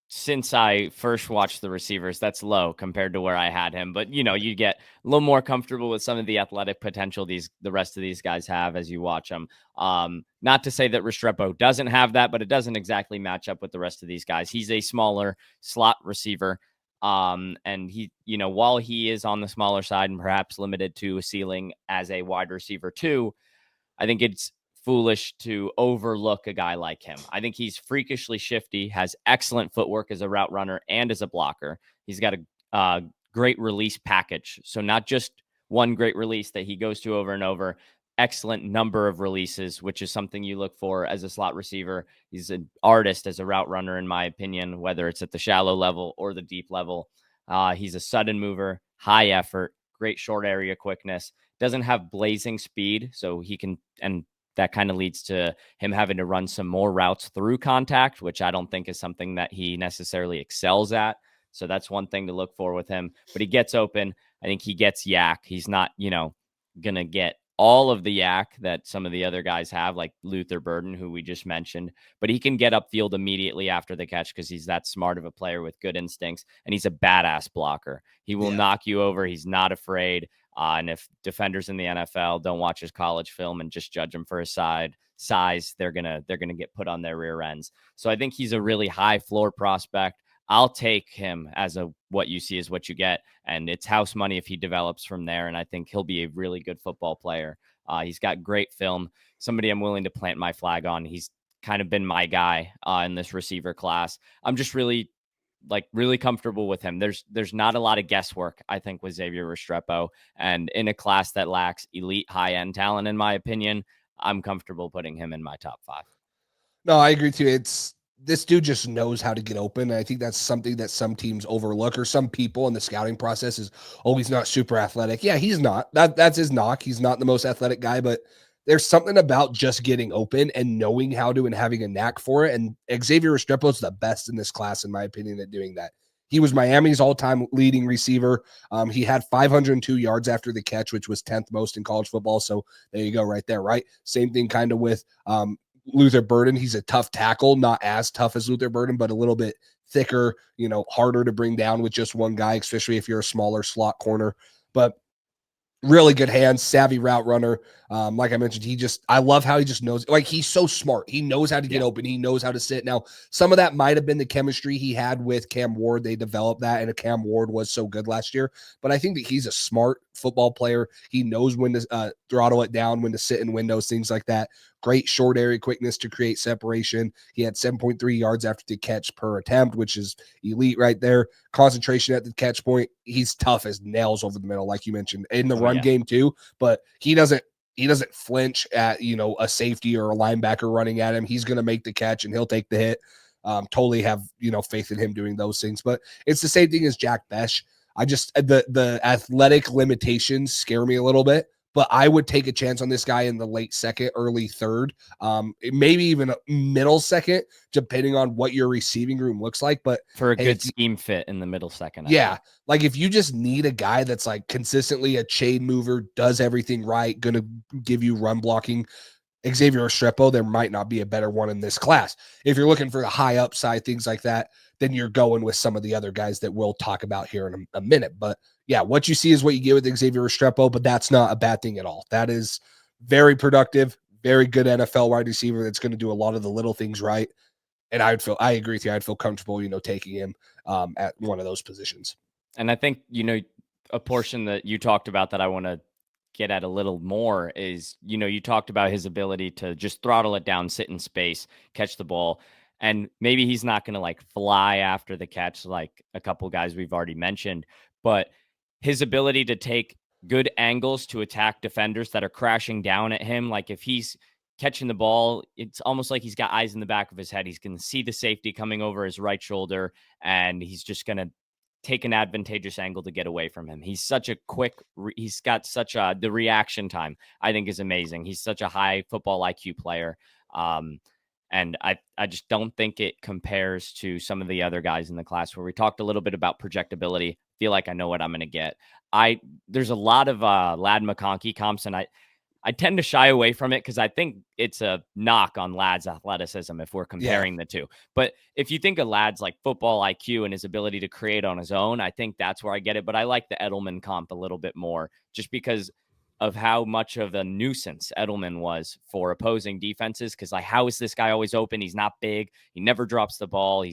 since I first watched the receivers, that's low compared to where I had him. But, you get a little more comfortable with some of the athletic potential the rest of these guys have as you watch them. Not to say that Restrepo doesn't have that, but it doesn't exactly match up with the rest of these guys. He's a smaller slot receiver. And he, while he is on the smaller side and perhaps limited to a ceiling as a wide receiver too, I think it's foolish to overlook a guy like him. I think he's freakishly shifty, has excellent footwork as a route runner and as a blocker. He's got a great release package. So not just one great release that he goes to over and over, excellent number of releases, which is something you look for as a slot receiver. He's an artist as a route runner, in my opinion, whether it's at the shallow level or the deep level. He's a sudden mover, high effort, great short area quickness, doesn't have blazing speed. So he can, and that kind of leads to him having to run some more routes through contact, which I don't think is something that he necessarily excels at. So that's one thing to look for with him. But he gets open. I think he gets yak. He's not, going to get all of the yak that some of the other guys have, like Luther Burden, who we just mentioned. But he can get upfield immediately after the catch because he's that smart of a player with good instincts. And he's a badass blocker. He will knock you over. He's not afraid. And if defenders in the NFL don't watch his college film and just judge him for his size, they're gonna get put on their rear ends. So I think he's a really high floor prospect. I'll take him as what you see is what you get, and it's house money if he develops from there. And I think he'll be a really good football player. He's got great film. Somebody I'm willing to plant my flag on. He's kind of been my guy in this receiver class. I'm just really like really comfortable with him. There's not a lot of guesswork, I think, with Xavier Restrepo, and in a class that lacks elite high end talent, in my opinion, I'm comfortable putting him in my top 5. No, I agree too. It's this dude just knows how to get open. And I think that's something that some teams overlook, or some people in the scouting process is, oh, he's not super athletic. Yeah, he's not. That's his knock. He's not the most athletic guy, but there's something about just getting open and knowing how to and having a knack for it. And Xavier Restrepo is the best in this class, in my opinion, at doing that. He was Miami's all-time leading receiver. He had 502 yards after the catch, which was 10th most in college football. So there you go, right there, right? Same thing kind of with Luther Burden. He's a tough tackle, not as tough as Luther Burden, but a little bit thicker, harder to bring down with just one guy, especially if you're a smaller slot corner. But really good hands, savvy route runner. Like I mentioned, I love how he just knows, like, he's so smart. He knows how to get open. He knows how to sit. Now, some of that might have been the chemistry he had with Cam Ward. They developed that, and Cam Ward was so good last year. But I think that he's a smart football player. He knows when to throttle it down, when to sit in windows, things like that. Great short area quickness to create separation. He had 7.3 yards after the catch per attempt, which is elite right there. Concentration at the catch point. He's tough as nails over the middle, like you mentioned, in the run game too. But he doesn't flinch at a safety or a linebacker running at him. He's going to make the catch and he'll take the hit. Totally have faith in him doing those things. But it's the same thing as Jack Besh. I just the athletic limitations scare me a little bit. But I would take a chance on this guy in the late second, early third, maybe even a middle second, depending on what your receiving room looks like. But for a good scheme fit in the middle second. Yeah. Like if you just need a guy that's like consistently a chain mover, does everything right, going to give you run blocking, Xavier Restrepo, there might not be a better one in this class. If you're looking for the high upside, things like that, then you're going with some of the other guys that we'll talk about here in a minute. But yeah, what you see is what you get with Xavier Restrepo, but that's not a bad thing at all. That is very productive, very good NFL wide receiver that's going to do a lot of the little things right. And I agree with you. I'd feel comfortable, taking him at one of those positions. And I think, a portion that you talked about that I want to get at a little more is, you talked about his ability to just throttle it down, sit in space, catch the ball. And maybe he's not going to like fly after the catch like a couple guys we've already mentioned, but his ability to take good angles to attack defenders that are crashing down at him, like if he's catching the ball, it's almost like he's got eyes in the back of his head. He's going to see the safety coming over his right shoulder, and he's just going to take an advantageous angle to get away from him. He's such a quick, he's got such the reaction time, I think, is amazing. He's such a high football IQ player. And I just don't think it compares to some of the other guys in the class where we talked a little bit about projectability. Feel like I know what I'm going to get. There's a lot of Ladd McConkey comps, and I tend to shy away from it because I think it's a knock on Ladd's athleticism if we're comparing the two. But if you think of Ladd's like football IQ and his ability to create on his own, I think that's where I get it. But I like the Edelman comp a little bit more just because of how much of a nuisance Edelman was for opposing defenses. Because like, how is this guy always open? He's not big. He never drops the ball.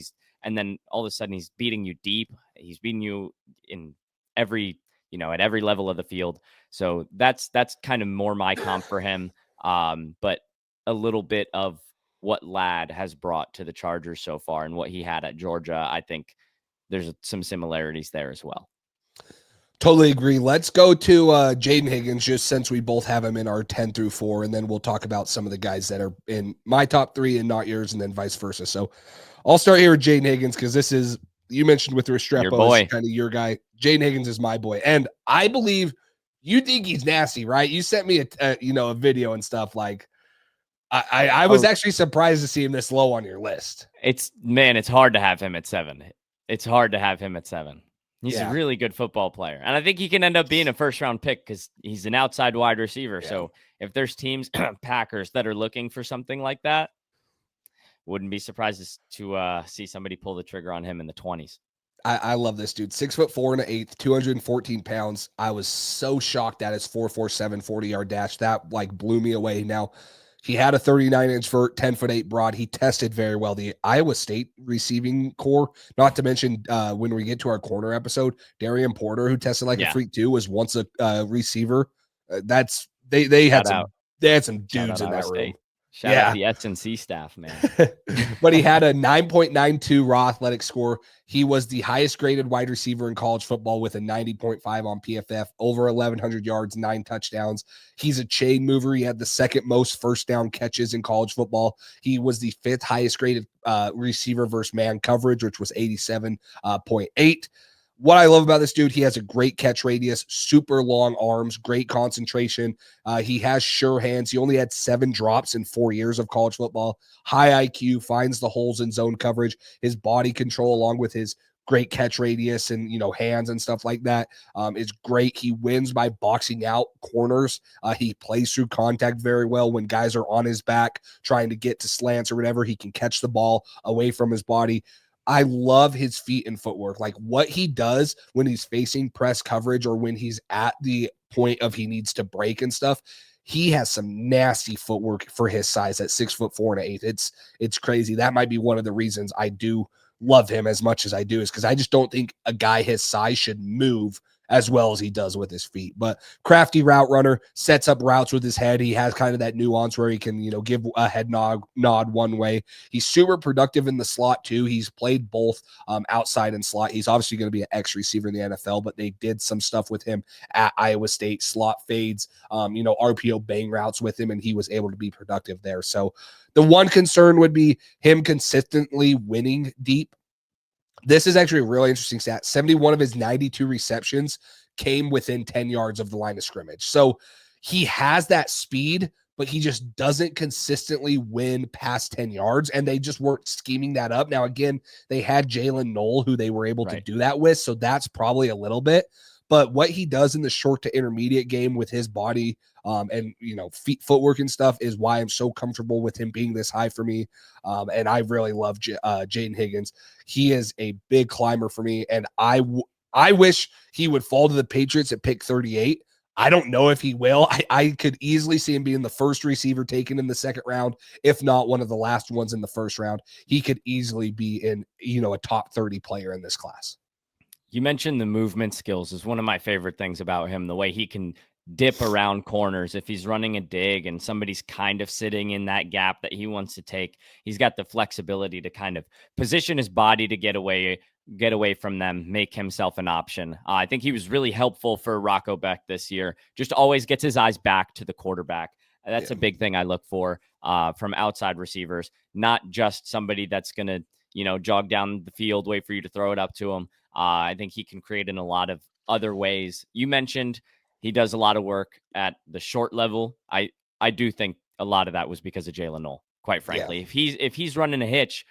And then all of a sudden he's beating you deep. He's beating you in every, at every level of the field. So that's kind of more my comp for him. But a little bit of what Ladd has brought to the Chargers so far and what he had at Georgia, I think there's some similarities there as well. Totally agree. Let's go to Jaden Higgins, just since we both have him in our 10 through 4, and then we'll talk about some of the guys that are in my top 3 and not yours, and then vice versa. So I'll start here with Jaden Higgins because this is, you mentioned with Restrepo, is kind of your guy. Jaden Higgins is my boy. And I believe you think he's nasty, right? You sent me a video and stuff. Like I was actually surprised to see him this low on your list. It's hard to have him at 7. It's hard to have him at 7. He's a really good football player. And I think he can end up being a first-round pick because he's an outside wide receiver. Yeah. So if there's teams, Packers, that are looking for something like that, wouldn't be surprised to see somebody pull the trigger on him in the 20s. I love this dude. 6'4" and 1/8", 214 pounds. I was so shocked at his 4.47 40-yard dash. That like blew me away. Now, he had a 39-inch vert, 10'8" broad. He tested very well. The Iowa State receiving core, not to mention when we get to our corner episode, Darian Porter, who tested like a freak too, was once a receiver. They had some dudes in that room. Shout out the S&C staff, man. But he had a 9.92 raw athletic score. He was the highest graded wide receiver in college football with a 90.5 on PFF, over 1,100 yards, 9 touchdowns. He's a chain mover. He had the second most first down catches in college football. He was the 5th highest graded receiver versus man coverage, which was 87.8. What I love about this dude, he has a great catch radius, super long arms, great concentration. He has sure hands. He only had 7 drops in 4 years of college football. High IQ, finds the holes in zone coverage. His body control, along with his great catch radius and hands and stuff like that, is great. He wins by boxing out corners. He plays through contact very well. When guys are on his back trying to get to slants or whatever, he can catch the ball away from his body. I love his feet and footwork, like what he does when he's facing press coverage or when he's at the point of he needs to break and stuff. He has some nasty footwork for his size at 6'4" and 1/8. It's crazy. That might be one of the reasons I do love him as much as I do, is because I just don't think a guy his size should move as well as he does with his feet. But crafty route runner, sets up routes with his head. He has kind of that nuance where he can, give a head nod one way. He's super productive in the slot too. He's played both outside and slot. He's obviously going to be an X receiver in the NFL, but they did some stuff with him at Iowa State, slot fades, RPO bang routes with him, and he was able to be productive there. So the one concern would be him consistently winning deep. This is actually a really interesting stat. 71 of his 92 receptions came within 10 yards of the line of scrimmage. So he has that speed, but he just doesn't consistently win past 10 yards, and they just weren't scheming that up. Now, again, they had Jalen Knoll, who they were able to do that with, so that's probably a little bit. But what he does in the short to intermediate game with his body and feet, footwork and stuff is why I'm so comfortable with him being this high for me. And I really love Jaden Higgins. He is a big climber for me, and I wish he would fall to the Patriots at pick 38. I don't know if he will. I could easily see him being the first receiver taken in the second round, if not one of the last ones in the first round. He could easily be in, a top 30 player in this class. You mentioned the movement skills is one of my favorite things about him, the way he can dip around corners. If he's running a dig and somebody's kind of sitting in that gap that he wants to take, he's got the flexibility to kind of position his body to get away from them, make himself an option. I think he was really helpful for Rocco Beck this year. Just always gets his eyes back to the quarterback. That's a big thing I look for from outside receivers, not just somebody that's going to, jog down the field, wait for you to throw it up to him. I think he can create in a lot of other ways. You mentioned he does a lot of work at the short level. I do think a lot of that was because of Jalen Knoll, quite frankly. Yeah. If he's running a hitch,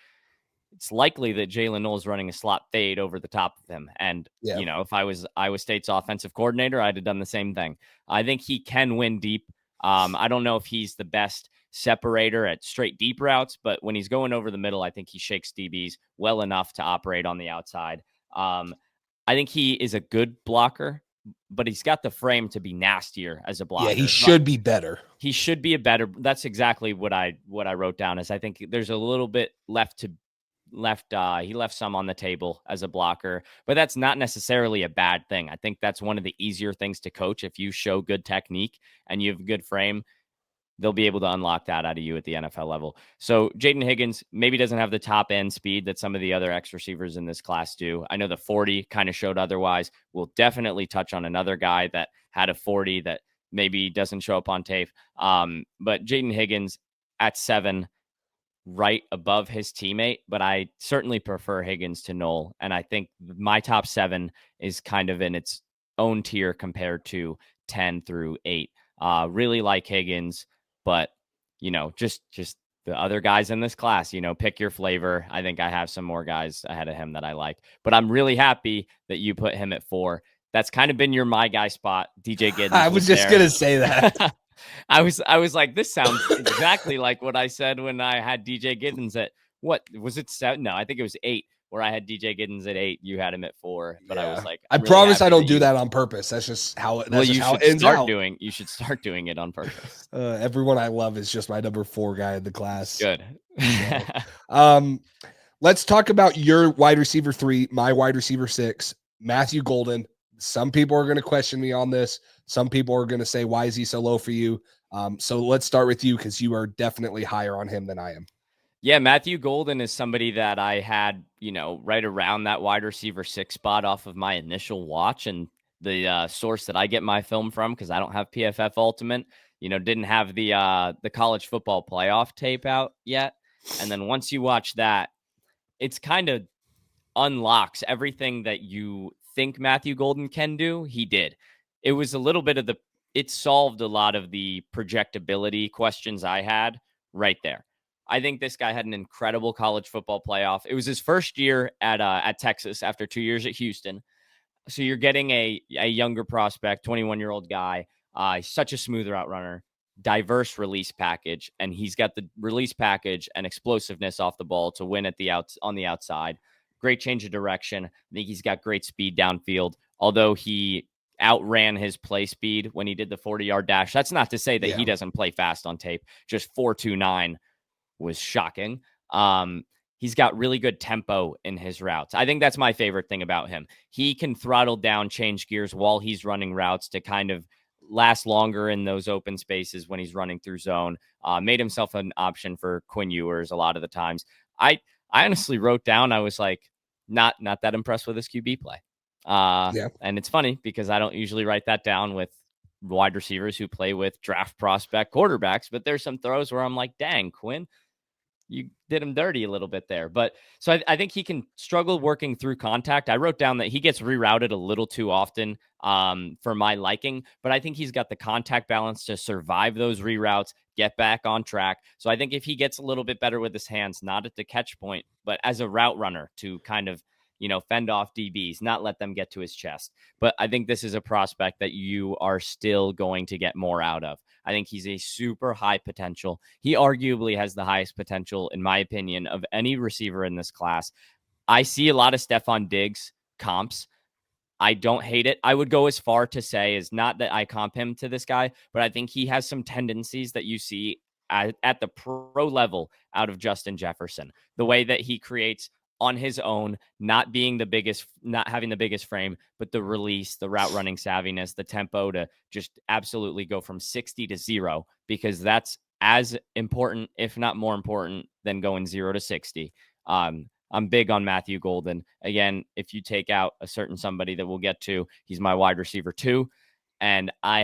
it's likely that Jalen Knoll is running a slot fade over the top of him. And, if I was Iowa State's offensive coordinator, I'd have done the same thing. I think he can win deep. I don't know if he's the best separator at straight deep routes, but when he's going over the middle, I think he shakes DBs well enough to operate on the outside. I think he is a good blocker, but he's got the frame to be nastier as a blocker. Yeah, he should be better. He should be a better. That's exactly what I wrote down. Is I think there's a little bit left. He left some on the table as a blocker, but that's not necessarily a bad thing. I think that's one of the easier things to coach. If you show good technique and you have a good frame, they'll be able to unlock that out of you at the NFL level. So Jaden Higgins maybe doesn't have the top end speed that some of the other X receivers in this class do. I know the 40 kind of showed otherwise. We'll definitely touch on another guy that had a 40 that maybe doesn't show up on tape. But Jaden Higgins at 7, right above his teammate, but I certainly prefer Higgins to Knoll. And I think my top 7 is kind of in its own tier compared to 10 through 8. Really like Higgins. But, just the other guys in this class, pick your flavor. I think I have some more guys ahead of him that I like. But I'm really happy that you put him at 4. That's kind of been your my guy spot. DJ Giddens. I was just going to say that. I was like, this sounds exactly like what I said when I had DJ Giddens at, what was it, 7? No, I think it was 8. Where I had DJ Giddens at 8, you had him at 4, but I was like, I really promise I don't do that on purpose. That's just how it. You should start doing it on purpose. Everyone I love is just my number 4 guy in the class. Good. Let's talk about your wide receiver 3, my wide receiver 6, Matthew Golden. Some people are going to question me on this. Some people are going to say, why is he so low for you? So let's start with you because you are definitely higher on him than I am. Yeah, Matthew Golden is somebody that I had, right around that wide receiver 6 spot off of my initial watch. And the source that I get my film from, because I don't have PFF Ultimate, didn't have the college football playoff tape out yet. And then once you watch that, it's kind of unlocks everything that you think Matthew Golden can do. He did. It was a little bit of it solved a lot of the projectability questions I had right there. I think this guy had an incredible college football playoff. It was his first year at Texas after 2 years at Houston. So you're getting a younger prospect, 21-year-old guy, such a smooth route runner, diverse release package, and he's got the release package and explosiveness off the ball to win on the outside. Great change of direction. I think he's got great speed downfield. Although he outran his play speed when he did the 40-yard dash. That's not to say that he doesn't play fast on tape. Just 4.29 was shocking. He's got really good tempo in his routes. I think that's my favorite thing about him. He can throttle down, change gears while he's running routes to kind of last longer in those open spaces when he's running through zone. Made himself an option for Quinn Ewers a lot of the times. I honestly wrote down, I was like, not that impressed with his QB play. And it's funny because I don't usually write that down with wide receivers who play with draft prospect quarterbacks, but there's some throws where I'm like, dang, Quinn, you did him dirty a little bit there. But so I think he can struggle working through contact. I wrote down that he gets rerouted a little too often for my liking, but I think he's got the contact balance to survive those reroutes, get back on track. So I think if he gets a little bit better with his hands, not at the catch point, but as a route runner to kind of, fend off DBs, not let them get to his chest. But I think this is a prospect that you are still going to get more out of. I think he's a super high potential. He arguably has the highest potential, in my opinion, of any receiver in this class. I see a lot of Stephon Diggs comps. I don't hate it. I would go as far to say is not that I comp him to this guy, but I think he has some tendencies that you see at the pro level out of Justin Jefferson. The way that he creates on his own, not having the biggest frame, but the release, the route running savviness, the tempo to just absolutely go from 60 to 0, because that's as important, if not more important, than going 0 to 60. I'm big on Matthew Golden. Again, if you take out a certain somebody that we'll get to, he's my wide receiver 2. And I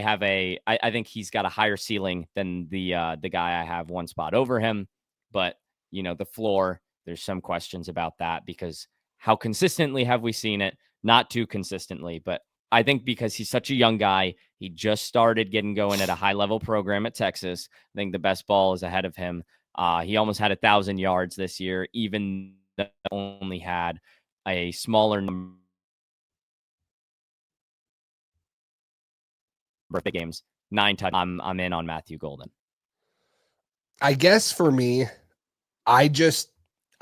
think he's got a higher ceiling than the guy I have one spot over him. But, the floor, there's some questions about that because how consistently have we seen it? Not too consistently, but I think because he's such a young guy, he just started getting going at a high level program at Texas. I think the best ball is ahead of him. He almost had 1,000 yards this year, even though he only had a smaller number of big games. 9 touchdowns. I'm in on Matthew Golden. I guess for me,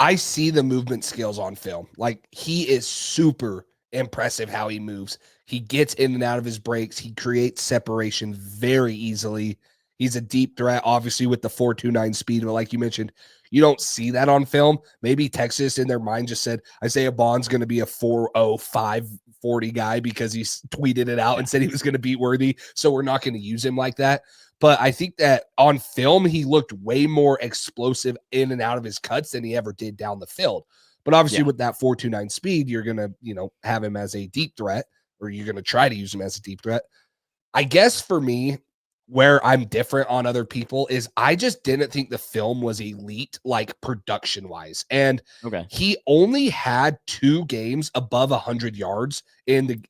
I see the movement skills on film. Like, he is super impressive how he moves. He gets in and out of his breaks. He creates separation very easily. He's a deep threat, obviously, with the 4.29 speed. But like you mentioned, you don't see that on film. Maybe Texas in their mind just said, Isaiah Bond's going to be a 4.05 40 guy because he tweeted it out and said he was going to beat Worthy. So we're not going to use him like that. But I think that on film, he looked way more explosive in and out of his cuts than he ever did down the field. But obviously with that 4.29 speed, you're going to, have him as a deep threat, or you're going to try to use him as a deep threat. I guess for me, where I'm different on other people is I just didn't think the film was elite, like production wise. And he only had 2 games above 100 yards in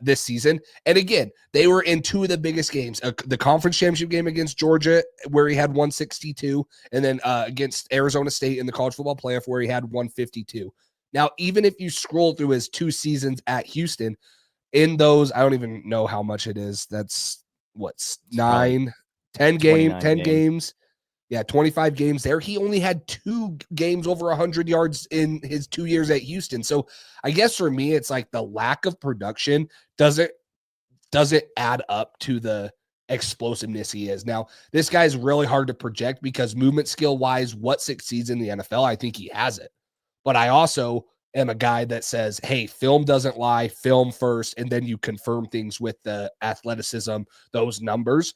this season. And again, they were in 2 of the biggest games, the conference championship game against Georgia, where he had 162, and then against Arizona State in the college football playoff, where he had 152. Now, even if you scroll through his 2 seasons at Houston, in those, I don't even know how much it is. That's what's 10 games. Yeah, 25 games there. He only had 2 games over 100 yards in his 2 years at Houston. So I guess for me, it's like the lack of production doesn't add up to the explosiveness he is. Now, this guy's really hard to project because movement skill wise, what succeeds in the NFL, I think he has it. But I also am a guy that says, hey, film doesn't lie, film first, and then you confirm things with the athleticism, those numbers.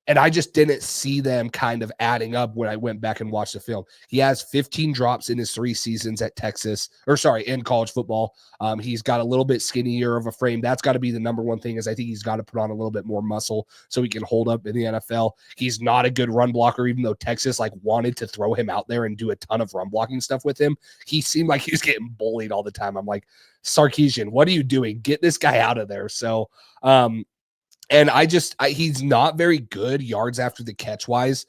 And I just didn't see them kind of adding up when I went back and watched the film. He has 15 drops in his 3 seasons at Texas, in college football. He's got a little bit skinnier of a frame. That's got to be the number one thing, is I think he's got to put on a little bit more muscle so he can hold up in the NFL. He's not a good run blocker, even though Texas wanted to throw him out there and do a ton of run blocking stuff with him. He seemed like he was getting bullied all the time. I'm like, Sarkisian, what are you doing? Get this guy out of there. So, and he's not very good yards after the catch wise.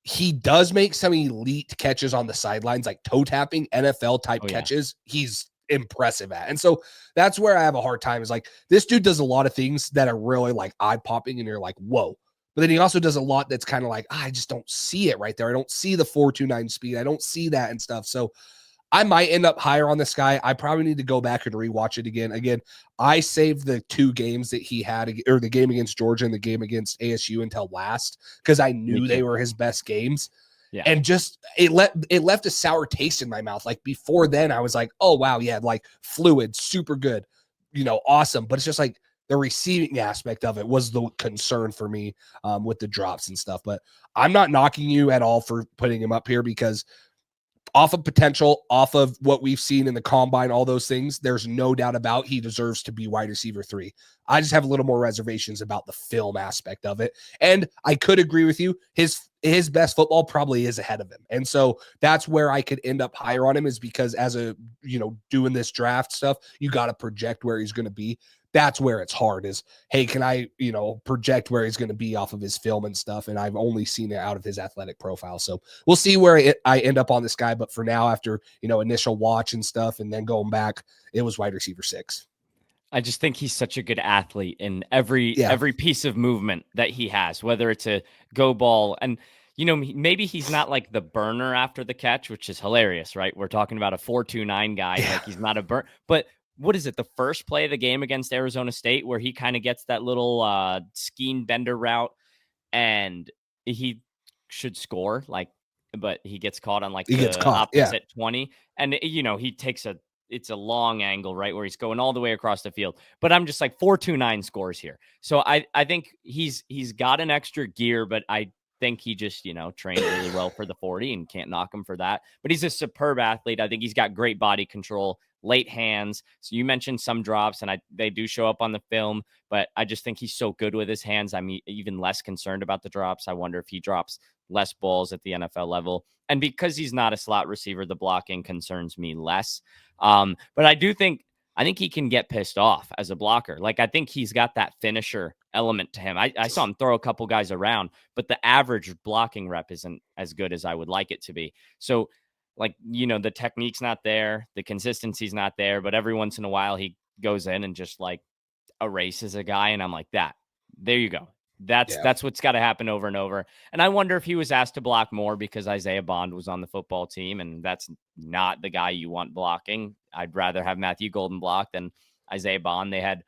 He does make some elite catches on the sidelines, like toe tapping NFL type catches. He's impressive at. And so that's where I have a hard time, is this dude does a lot of things that are really eye popping and you're like, whoa. But then he also does a lot that's kind of I just don't see it right there. I don't see the 4.29 speed. I don't see that and stuff. So I might end up higher on this guy. I probably need to go back and rewatch it again. Again, I saved the 2 games that he had, or the game against Georgia and the game against ASU, until last, because I knew they were his best games. Yeah. And just it left a sour taste in my mouth. Before then, I was like, oh wow, yeah, fluid, super good, awesome. But it's just the receiving aspect of it was the concern for me with the drops and stuff. But I'm not knocking you at all for putting him up here, because off of potential, off of what we've seen in the combine, all those things, there's no doubt about he deserves to be wide receiver 3. I just have a little more reservations about the film aspect of it. And I could agree with you. His best football probably is ahead of him. And so that's where I could end up higher on him, is because as doing this draft stuff, you got to project where he's going to be. That's where it's hard, is, hey, can I, project where he's going to be off of his film and stuff? And I've only seen it out of his athletic profile. So we'll see where I end up on this guy. But for now, after, initial watch and stuff, and then going back, it was wide receiver 6. I just think he's such a good athlete in every piece of movement that he has, whether it's a go ball. And, maybe he's not the burner after the catch, which is hilarious, right? We're talking about a 4.29 guy. Yeah. He's not a burn, but what is it? The first play of the game against Arizona State, where he kind of gets that little scheme bender route, and he should score, but he gets caught on the opposite 20. And, he takes it's a long angle, right, where he's going all the way across the field. But I'm just 4.29 scores here. So I think he's got an extra gear, but I think he just, trained really well for the 40 and can't knock him for that. But he's a superb athlete. I think he's got great body control, late hands. So you mentioned some drops, and they do show up on the film, but I just think he's so good with his hands. I'm even less concerned about the drops. I wonder if he drops less balls at the NFL level. And because he's not a slot receiver, the blocking concerns me less. But I think he can get pissed off as a blocker. I think he's got that finisher element to him. I saw him throw a couple guys around, but the average blocking rep isn't as good as I would like it to be. So, the technique's not there, the consistency's not there, but every once in a while he goes in and just erases a guy. And I'm like, there you go. That's what's got to happen over and over. And I wonder if he was asked to block more because Isaiah Bond was on the football team, and that's not the guy you want blocking. I'd rather have Matthew Golden block than Isaiah Bond. They had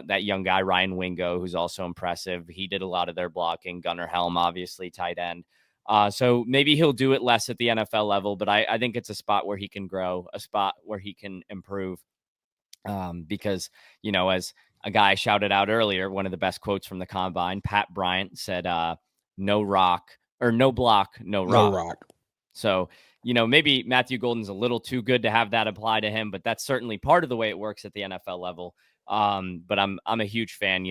that young guy, Ryan Wingo, who's also impressive. He did a lot of their blocking. Gunnar Helm, obviously, tight end. So maybe he'll do it less at the NFL level, but I think it's a spot where he can grow, a spot where he can improve. Because, as a guy shouted out earlier, one of the best quotes from the combine, Pat Bryant said, no block, no rock. So, maybe Matthew Golden's a little too good to have that apply to him, but that's certainly part of the way it works at the NFL level. But I'm a huge fan.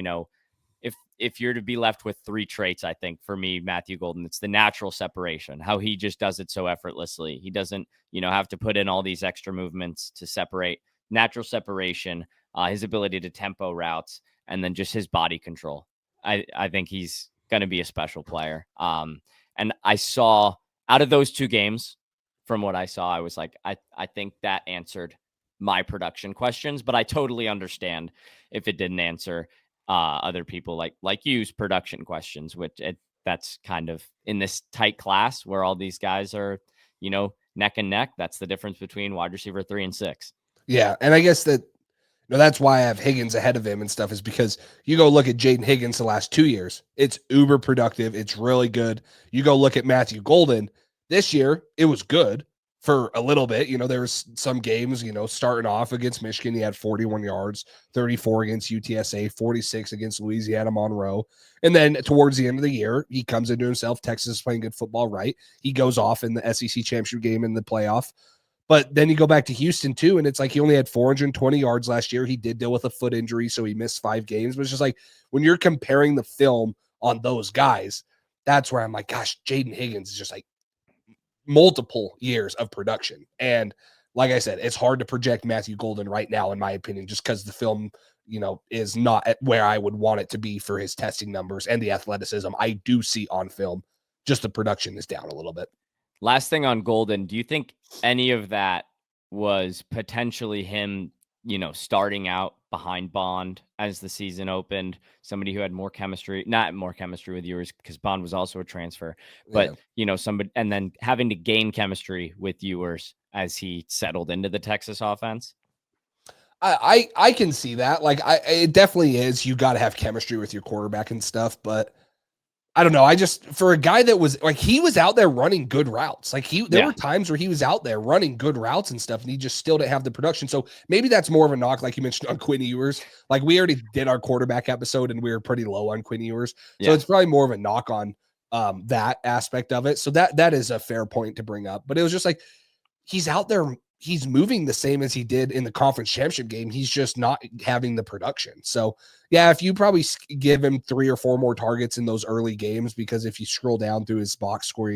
If you're to be left with 3 traits, I think for me, Matthew Golden, it's the natural separation, how he just does it so effortlessly. He doesn't, have to put in all these extra movements to separate. Natural separation, his ability to tempo routes, and then just his body control. I think he's going to be a special player. And I saw out of those 2 games, from what I saw, I was like, I think that answered my production questions, but I totally understand if it didn't answer other people like you's production questions, which that's kind of in this tight class where all these guys are, neck and neck. That's the difference between wide receiver 3 and 6. Yeah. And I guess that's why I have Higgins ahead of him and stuff, is because you go look at Jaden Higgins the last 2 years. It's uber productive. It's really good. You go look at Matthew Golden this year. It was good. for a little bit. There was some games, starting off against Michigan, he had 41 yards, 34 against UTSA, 46 against Louisiana Monroe. And then towards the end of the year, he comes into himself. Texas is playing good football, right? He goes off in the SEC championship game in the playoff. But then you go back to Houston too, and it's like he only had 420 yards last year. He did deal with a foot injury, so he missed 5 games. But it's just like when you're comparing the film on those guys, that's where I'm like, gosh, Jaden Higgins is just like multiple years of production. And like I said, it's hard to project Matthew Golden right now, in my opinion, just because the film, is not at where I would want it to be for his testing numbers and the athleticism I do see on film. Just the production is down a little bit. Last thing on Golden, do you think any of that was potentially him, starting out behind Bond as the season opened, somebody who had not more chemistry with Ewers because Bond was also a transfer, but somebody, and then having to gain chemistry with Ewers as he settled into the Texas offense? I can see that. Like it definitely is. You got to have chemistry with your quarterback and stuff, but I don't know. I just, for a guy that was like, he was out there running good routes. Like there were times where he was out there running good routes and stuff, and he just still didn't have the production. So maybe that's more of a knock, like you mentioned on Quinn Ewers. Like we already did our quarterback episode and we were pretty low on Quinn Ewers. So it's probably more of a knock on that aspect of it. So that is a fair point to bring up, but it was just like, he's out there. He's moving the same as he did in the conference championship game. He's just not having the production. So yeah, if you probably give him 3 or 4 more targets in those early games, because if you scroll down through his box score,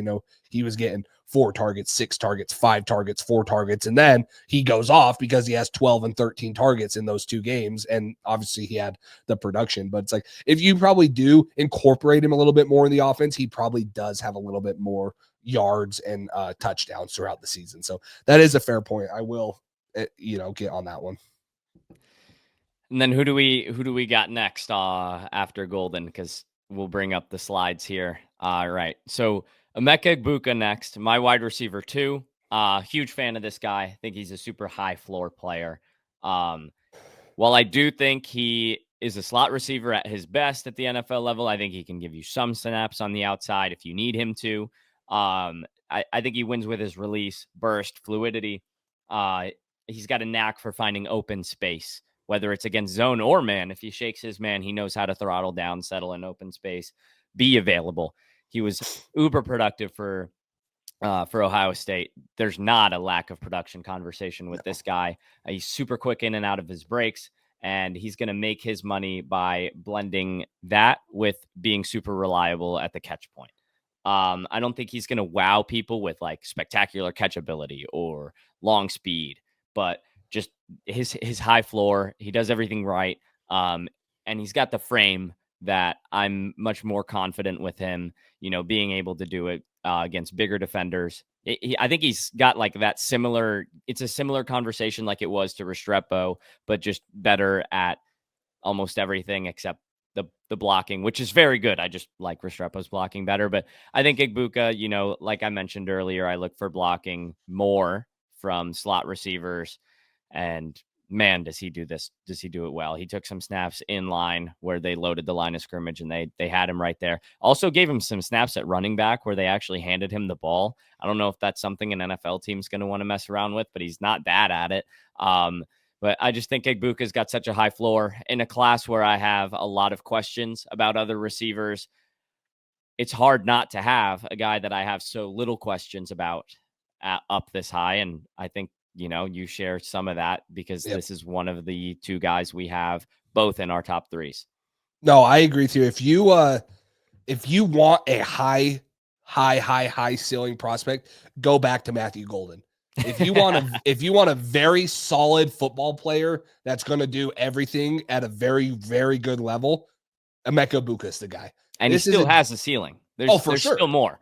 he was getting 4 targets, 6 targets, 5 targets, 4 targets. And then he goes off because he has 12 and 13 targets in those 2 games. And obviously he had the production, but it's like, if you probably do incorporate him a little bit more in the offense, he probably does have a little bit more yards and touchdowns throughout the season. So that is a fair point. I will, get on that one. And then who do we got next after Golden? Because we'll bring up the slides here. All right. So Emeka Egbuka next, my wide receiver 2. Huge fan of this guy. I think he's a super high floor player. While I do think he is a slot receiver at his best at the NFL level, I think he can give you some snaps on the outside if you need him to. I think he wins with his release, burst, fluidity. He's got a knack for finding open space, whether it's against zone or man. If he shakes his man, he knows how to throttle down, settle in open space, be available. He was uber productive for Ohio State. There's not a lack of production conversation with this guy. He's super quick in and out of his breaks, and he's going to make his money by blending that with being super reliable at the catch point. I don't think he's going to wow people with like spectacular catch ability or long speed, but just his high floor. He does everything right. And he's got the frame that I'm much more confident with him, being able to do it against bigger defenders. I think he's got like that similar, it's a similar conversation like it was to Restrepo, but just better at almost everything except the blocking, which is very good. I just like Restrepo's blocking better, but I think Egbuka, like I mentioned earlier, I look for blocking more from slot receivers, and man, does he do this? Does he do it well? He took some snaps in line where they loaded the line of scrimmage and they had him right there. Also gave him some snaps at running back where they actually handed him the ball. I don't know if that's something an NFL team's going to want to mess around with, but he's not bad at it. But I just think Egbuka's got such a high floor in a class where I have a lot of questions about other receivers. It's hard not to have a guy that I have so little questions about up this high. And I think, you share some of that because this is one of the 2 guys we have both in our top 3s. No, I agree with you. If you want a high ceiling prospect, go back to Matthew Golden. If you want a very solid football player that's going to do everything at a very, very good level, Emeka Egbuka is the guy. And this he still has a ceiling. There's sure. Still more,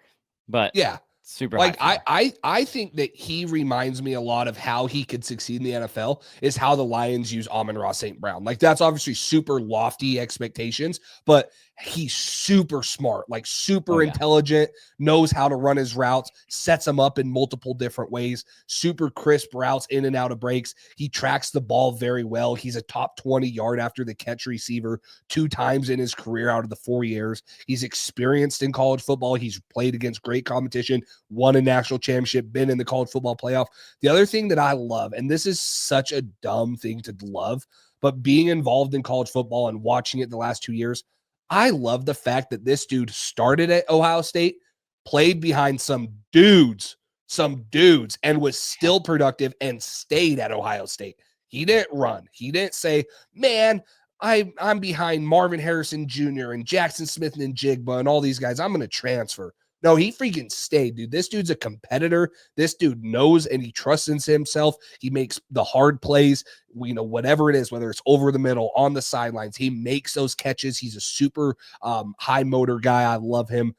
but yeah, super like high. I think that he reminds me a lot of how he could succeed in the NFL is how the Lions use Amon-Ra St. Brown. Like that's obviously super lofty expectations, but he's super smart, like super Oh yeah. intelligent, knows how to run his routes, sets them up in multiple different ways, super crisp routes in and out of breaks. He tracks the ball very well. He's a top 20 yard after the catch receiver 2 times in his career out of the 4 years. He's experienced in college football. He's played against great competition, won a national championship, been in the college football playoff. The other thing that I love, and this is such a dumb thing to love, but being involved in college football and watching it the last 2 years, I love the fact that this dude started at Ohio State, played behind some dudes, and was still productive and stayed at Ohio State. He didn't run. He didn't say, man, I'm behind Marvin Harrison Jr. and Jackson Smith and Jigba and all these guys. I'm going to transfer. No, he freaking stayed, dude. This dude's a competitor. This dude knows and he trusts in himself. He makes the hard plays, whatever it is, whether it's over the middle, on the sidelines, he makes those catches. He's a super high motor guy. I love him.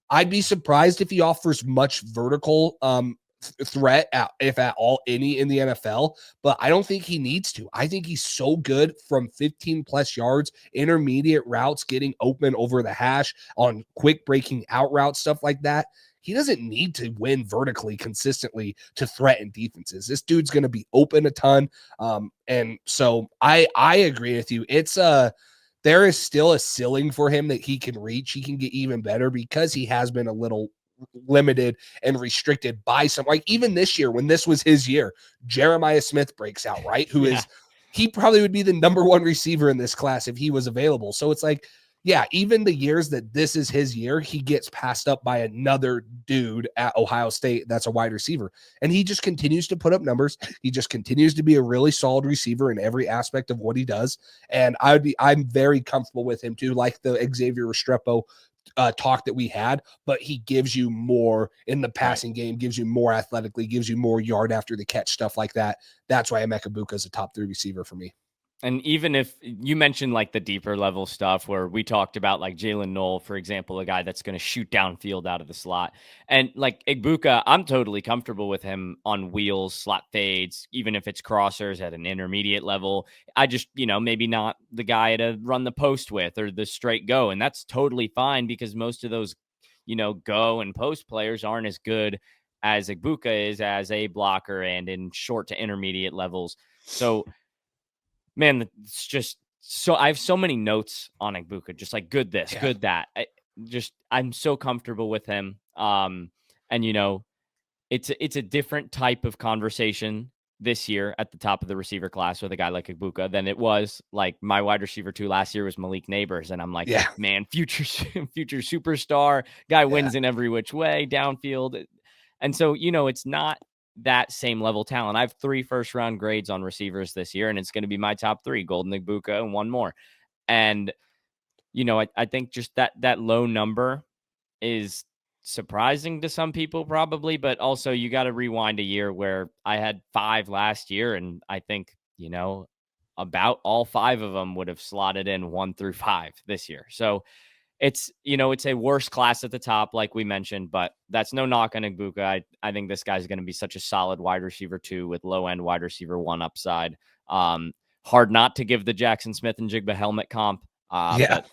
I'd be surprised if he offers much vertical threat, if at all any, in the NFL, but I don't think he needs to. I think he's so good from 15 plus yards, intermediate routes, getting open over the hash on quick breaking out routes, stuff like that. He doesn't need to win vertically consistently to threaten defenses. This dude's going to be open a ton. And so I agree with you. There is still a ceiling for him that he can reach. He can get even better because he has been a little limited and restricted by some, like even this year when this was his year, Jeremiah Smith breaks out, right? He probably would be the number one receiver in this class if he was available. So it's like, yeah, even the years that this is his year, he gets passed up by another dude at Ohio State that's a wide receiver. And he just continues to put up numbers. He just continues to be a really solid receiver in every aspect of what he does. And I'm very comfortable with him too, like the Xavier Restrepo talk that we had, but he gives you more in the passing game, gives you more athletically, gives you more yard after the catch, stuff like that. That's why Emeka Egbuka is a top 3 receiver for me. And even if you mentioned like the deeper level stuff where we talked about like Jalen Knoll, for example, a guy that's going to shoot downfield out of the slot. And like Egbuka, I'm totally comfortable with him on wheels, slot fades, even if it's crossers at an intermediate level. I just, maybe not the guy to run the post with or the straight go. And that's totally fine because most of those, go and post players aren't as good as Egbuka is as a blocker and in short to intermediate levels. So, man, it's just so I have so many notes on Egbuka, just like good this, good that. I'm so comfortable with him. And it's a different type of conversation this year at the top of the receiver class with a guy like Egbuka than it was like my wide receiver 2 last year was Malik Neighbors. And I'm like, man, future superstar guy wins in every which way downfield. And so, it's not that same level talent. I have 3 first round grades on receivers this year, and it's going to be my top 3, Golden Egbuka and one more. And, I think just that low number is surprising to some people probably, but also you got to rewind a year where I had 5 last year. And I think, about all 5 of them would have slotted in 1 through 5 this year. So it's a worse class at the top, like we mentioned, but that's no knock on Egbuka. I think this guy's going to be such a solid wide receiver 2 with low end wide receiver 1 upside. Hard not to give the Jackson Smith and Jigba helmet comp. But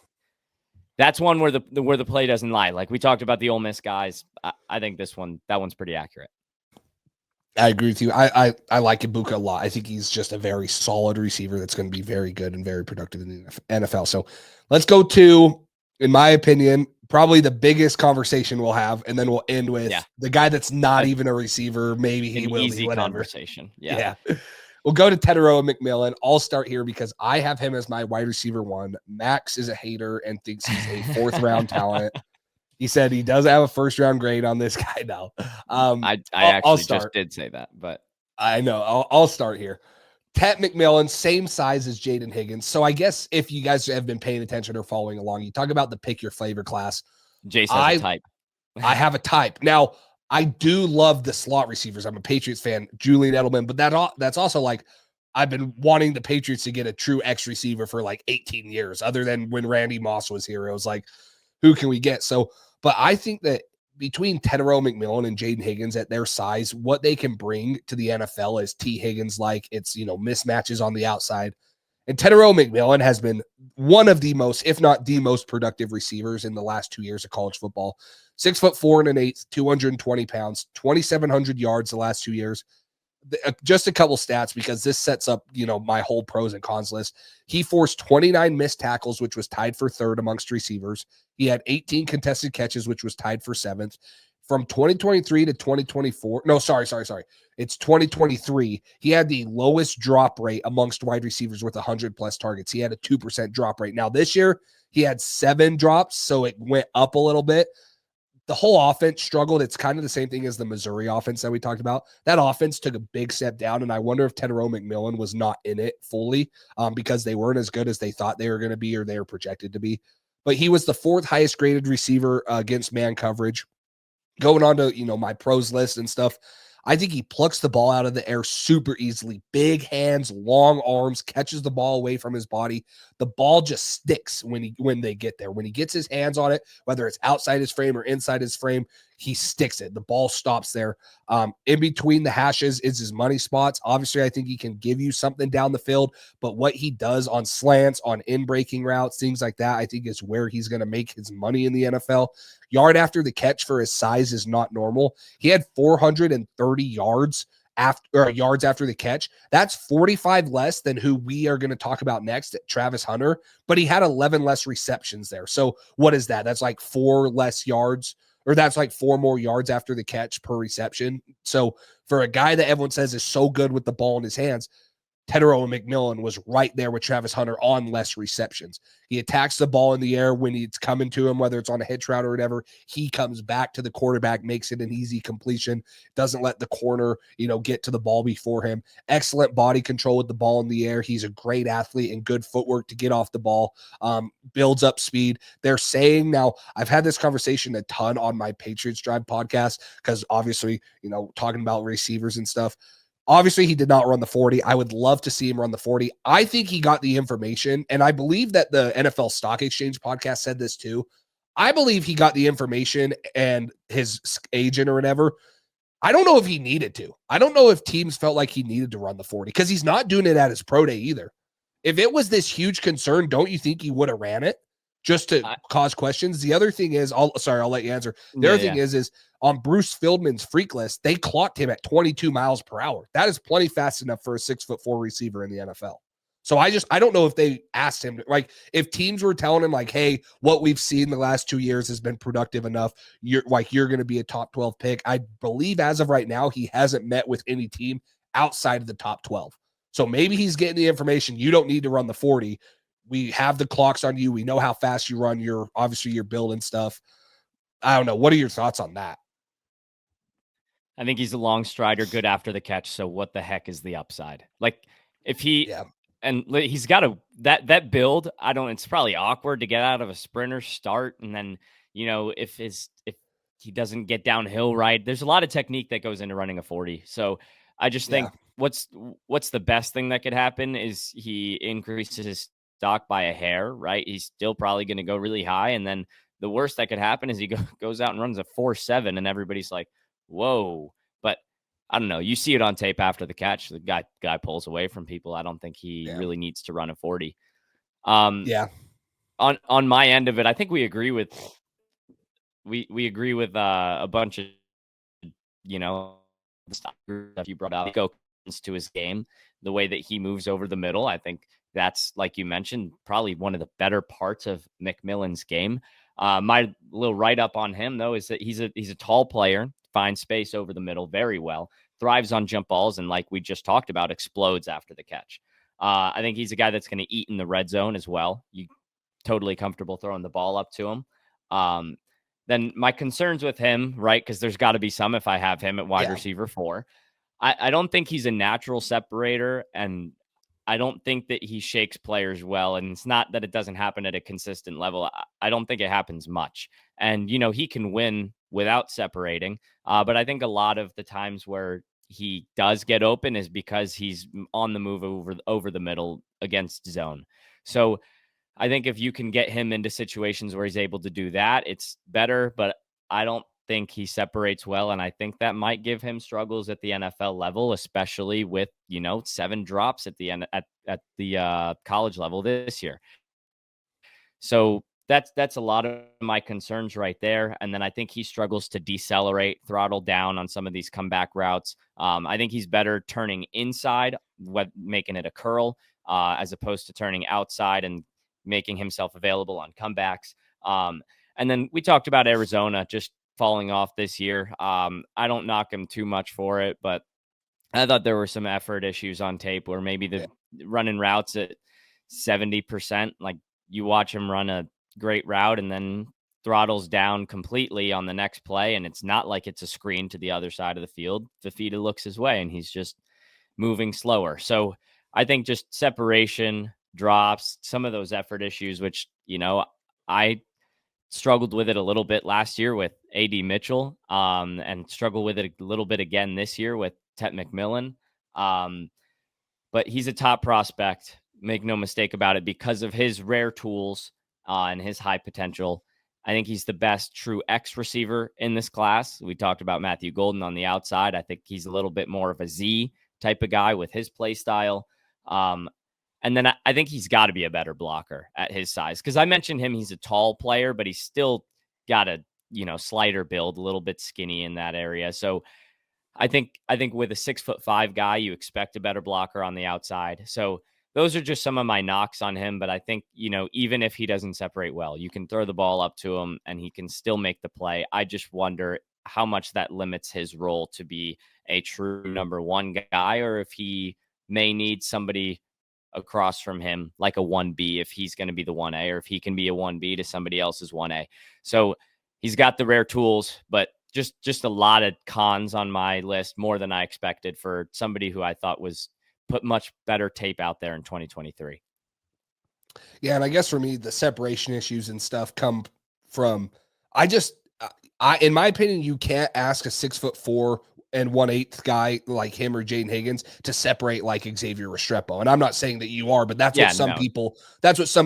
that's one where the play doesn't lie. Like we talked about the Ole Miss guys. I think that one's pretty accurate. I agree with you. I like Egbuka a lot. I think he's just a very solid receiver that's going to be very good and very productive in the NFL. So let's go to, in my opinion, probably the biggest conversation we'll have, and then we'll end with the guy that's not even a receiver. Maybe he will easy be, whatever. Conversation. Yeah. We'll go to Teteroa McMillan. I'll start here because I have him as my wide receiver 1. Max is a hater and thinks he's a 4th round talent. He said he does have a first round grade on this guy now. I actually just did say that, but I know. I'll start here. Tet McMillan, same size as Jaden Higgins. So I guess if you guys have been paying attention or following along, you talk about the pick your flavor class. Jace has a type. I have a type. Now, I do love the slot receivers. I'm a Patriots fan, Julian Edelman, but that's also like I've been wanting the Patriots to get a true X receiver for like 18 years, other than when Randy Moss was here. It was like, who can we get? So, but I think that between Teteroa McMillan and Jaden Higgins at their size, what they can bring to the NFL is T. Higgins, like it's, mismatches on the outside. And Tenero McMillan has been one of the most, if not the most productive receivers in the last 2 years of college football. 6'4 1/8", 220 pounds, 2,700 yards the last 2 years. Just a couple stats because this sets up, my whole pros and cons list. He forced 29 missed tackles, which was tied for third amongst receivers. He had 18 contested catches, which was tied for seventh. From 2023 to 2024, no, sorry. It's 2023. He had the lowest drop rate amongst wide receivers with 100 plus targets. He had a 2% drop rate. Now this year he had 7 drops, so it went up a little bit. The whole offense struggled. It's kind of the same thing as the Missouri offense that we talked about. That offense took a big step down, and I wonder if Tenero McMillan was not in it fully because they weren't as good as they thought they were going to be or they were projected to be. But he was the 4th highest graded receiver against man coverage. Going on to, my pros list and stuff, I think he plucks the ball out of the air super easily. Big hands, long arms, catches the ball away from his body. The ball just sticks when they get there. When he gets his hands on it, whether it's outside his frame or inside his frame, he sticks it. The ball stops there. In between the hashes is his money spots. Obviously, I think he can give you something down the field, but what he does on slants, on in-breaking routes, things like that, I think is where he's going to make his money in the NFL. Yard after the catch for his size is not normal. He had 430 yards after the catch. That's 45 less than who we are going to talk about next, Travis Hunter, but he had 11 less receptions there. So what is that? That's like 4 less yards, or that's like 4 more yards after the catch per reception. So for a guy that everyone says is so good with the ball in his hands, Tenero McMillan was right there with Travis Hunter on less receptions. He attacks the ball in the air when it's coming to him, whether it's on a hitch route or whatever. He comes back to the quarterback, makes it an easy completion, doesn't let the corner, get to the ball before him. Excellent body control with the ball in the air. He's a great athlete and good footwork to get off the ball, builds up speed. They're saying now, I've had this conversation a ton on my Patriots Drive podcast because obviously, talking about receivers and stuff. Obviously, he did not run the 40. I would love to see him run the 40. I think he got the information, and I believe that the NFL Stock Exchange podcast said this too. I believe he got the information and his agent or whatever. I don't know if he needed to. I don't know if teams felt like he needed to run the 40 because he's not doing it at his pro day either. If it was this huge concern, don't you think he would have ran it just to cause questions? The other thing is, I'll let you answer. The other thing is on Bruce Fieldman's freak list, they clocked him at 22 miles per hour. That is plenty fast enough for a 6'4" receiver in the NFL. So I don't know if they asked him, like, if teams were telling him, like, hey, what we've seen the last 2 years has been productive enough. You're going to be a top 12 pick. I believe as of right now, he hasn't met with any team outside of the top 12. So maybe he's getting the information. You don't need to run the 40. We have the clocks on you. We know how fast you run. You're building stuff. I don't know. What are your thoughts on that? I think he's a long strider, good after the catch. So what the heck is the upside? Like if he and he's got that build. It's probably awkward to get out of a sprinter start, and then if he doesn't get downhill right, there's a lot of technique that goes into running a 40. So I just think what's the best thing that could happen is he increases his stock by a hair, right? He's still probably going to go really high, and then the worst that could happen is he goes out and runs a 4.7, and everybody's like, whoa. But I don't know. You see it on tape after the catch. The guy pulls away from people. I don't think he really needs to run a 40. On my end of it, I think we agree with a bunch of stuff you brought out. Go to his game, the way that he moves over the middle. I think that's, like you mentioned, probably one of the better parts of McMillan's game. My little write up on him though is that he's a tall player. Finds space over the middle very well, thrives on jump balls, and like we just talked about, explodes after the catch. I think he's a guy that's going to eat in the red zone as well. You totally comfortable throwing the ball up to him. Then my concerns with him, right, because there's got to be some if I have him at wide receiver 4. I don't think he's a natural separator, and I don't think that he shakes players well. And it's not that it doesn't happen at a consistent level. I don't think it happens much. And, he can win without separating. But I think a lot of the times where he does get open is because he's on the move over the middle against zone. So I think if you can get him into situations where he's able to do that, it's better. But I don't think he separates well, and I think that might give him struggles at the NFL level, especially with 7 drops at the end at the college level this year. So that's a lot of my concerns right there. And then I think he struggles to decelerate, throttle down on some of these comeback routes. I think he's better turning inside, making it a curl, as opposed to turning outside and making himself available on comebacks. And then we talked about Arizona just falling off this year. I don't knock him too much for it, but I thought there were some effort issues on tape where maybe the running routes at 70%. Like you watch him run a great route and then throttles down completely on the next play. And it's not like it's a screen to the other side of the field. Fafita looks his way and he's just moving slower. So I think just separation, drops, some of those effort issues, which, I struggled with it a little bit last year with AD Mitchell, and struggle with it a little bit again this year with Tet McMillan. Um, but he's a top prospect. Make no mistake about it, because of his rare tools and his high potential. I think he's the best true X receiver in this class. We talked about Matthew Golden on the outside. I think he's a little bit more of a Z type of guy with his play style. And then I think he's got to be a better blocker at his size, because I mentioned him. He's a tall player, but he's still got a slighter build, a little bit skinny in that area. So I think with a 6'5" guy, you expect a better blocker on the outside. So those are just some of my knocks on him. But I think, even if he doesn't separate well, you can throw the ball up to him and he can still make the play. I just wonder how much that limits his role to be a true number one guy, or if he may need somebody across from him, like a 1B, if he's going to be the 1A, or if he can be a 1B to somebody else's 1A. So he's got the rare tools, but just a lot of cons on my list, more than I expected for somebody who I thought was put much better tape out there in 2023. Yeah, and I guess for me, the separation issues and stuff come from I in my opinion, you can't ask a 6'4" and 1/8 guy like him or Jaden Higgins to separate like Xavier Restrepo. And I'm not saying that you are, but that's Yeah, what some no.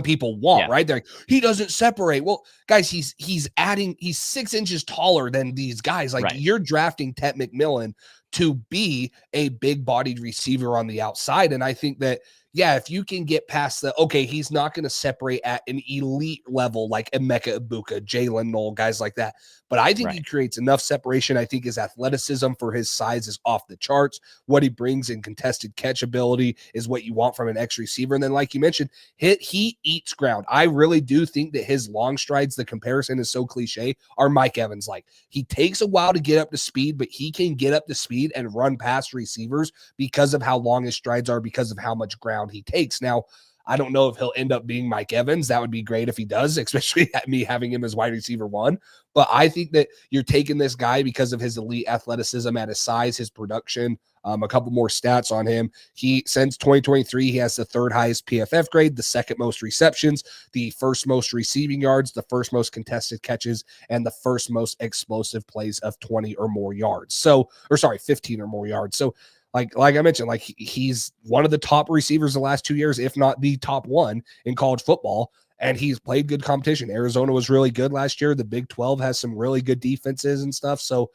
people want, Yeah. right? They're like, he doesn't separate. Well, guys, he's 6 inches taller than these guys. Like, Right. you're drafting Tet McMillan to be a big bodied receiver on the outside. And I think that, yeah, if you can get past he's not going to separate at an elite level like Emeka Ibuka, Jalen Knoll, guys like that. But I think he Right. creates enough separation. I think his athleticism for his size is off the charts. What he brings in contested catch ability is what you want from an X receiver. And then, like you mentioned, he eats ground. I really do think that his long strides, the comparison is so cliche, are Mike Evans like. He takes a while to get up to speed, but he can get up to speed and run past receivers because of how long his strides are, because of how much ground he takes. Now, I don't know if he'll end up being Mike Evans. That would be great if he does, especially at me having him as wide receiver 1. But I think that you're taking this guy because of his elite athleticism, at his size, his production. A couple more stats on him. Since 2023, he has the 3rd highest PFF grade, the 2nd most receptions, the 1st most receiving yards, the 1st most contested catches, and the 1st most explosive plays of 20 or more yards. 15 or more yards. So like I mentioned, like he's one of the top receivers the last 2 years, if not the top one in college football. And he's played good competition. Arizona was really good last year. The Big 12 has some really good defenses and stuff. So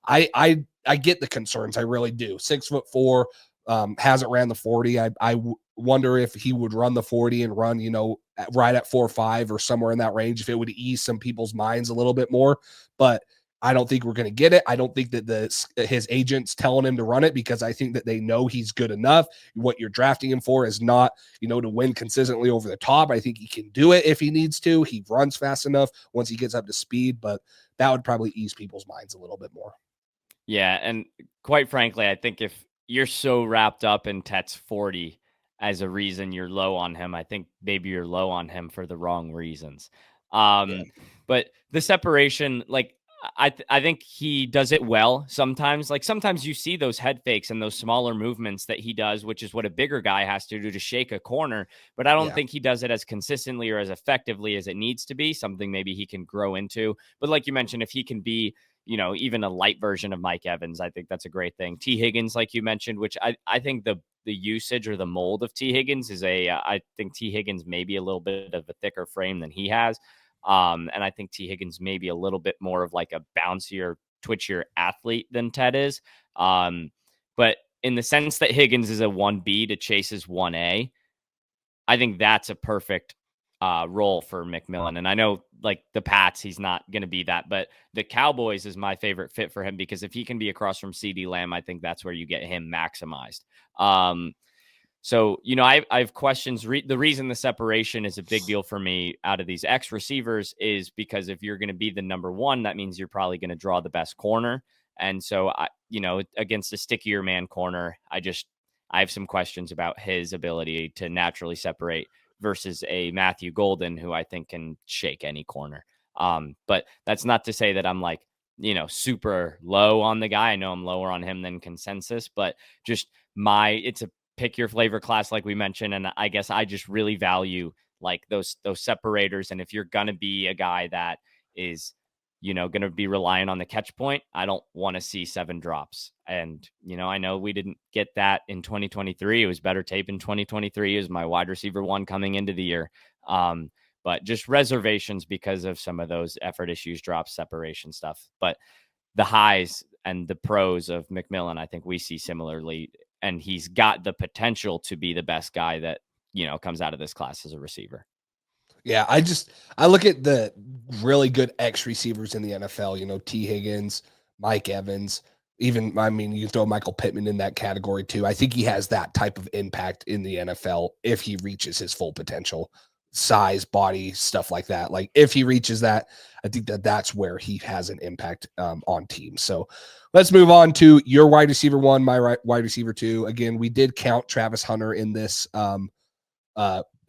I get the concerns. I really do. 6'4", hasn't ran the 40. I wonder if he would run the 40 and run, right at 4.5 or somewhere in that range, if it would ease some people's minds a little bit more. But I don't think we're going to get it. I don't think that his agent's telling him to run it, because I think that they know he's good enough. What you're drafting him for is not, to win consistently over the top. I think he can do it if he needs to. He runs fast enough once he gets up to speed, but that would probably ease people's minds a little bit more. Yeah, and quite frankly, I think if you're so wrapped up in Tet's 40 as a reason you're low on him, I think maybe you're low on him for the wrong reasons. Yeah. But the separation, like I think he does it well sometimes. Like sometimes you see those head fakes and those smaller movements that he does, which is what a bigger guy has to do to shake a corner. But I don't think he does it as consistently or as effectively as it needs to be. Something maybe he can grow into. But like you mentioned, if he can be even a light version of Mike Evans, I think that's a great thing. T. Higgins, like you mentioned, which I think the usage or the mold of T. Higgins is I think T. Higgins may be a little bit of a thicker frame than he has. And I think T. Higgins may be a little bit more of like a bouncier, twitchier athlete than Ted is. But in the sense that Higgins is a 1B to Chase's 1A, I think that's a perfect role for McMillan. And I know, like the Pats, he's not going to be that, but the Cowboys is my favorite fit for him because if he can be across from CeeDee Lamb, I think that's where you get him maximized. So, I have questions. The reason the separation is a big deal for me out of these X receivers is because if you're going to be the number one, that means you're probably going to draw the best corner. And so, against a stickier man corner, I have some questions about his ability to naturally separate versus a Matthew Golden, who I think can shake any corner. But that's not to say that I'm like, super low on the guy. I know I'm lower on him than consensus, but just it's a pick your flavor class, like we mentioned. And I guess I just really value like those separators. And if you're going to be a guy that is, going to be relying on the catch point, I don't want to see 7 drops. And, I know we didn't get that in 2023. It was better tape in 2023 as my wide receiver 1 coming into the year. But just reservations because of some of those effort issues, drops, separation stuff. But the highs and the pros of McMillan, I think we see similarly. And he's got the potential to be the best guy that, comes out of this class as a receiver. Yeah, I look at the really good X receivers in the NFL, T. Higgins, Mike Evans, even, you throw Michael Pittman in that category too. I think he has that type of impact in the NFL if he reaches his full potential, size, body, stuff like that. Like if he reaches that, I think that's where he has an impact on teams. So let's move on to your wide receiver 1, my wide receiver 2. Again, we did count Travis Hunter in this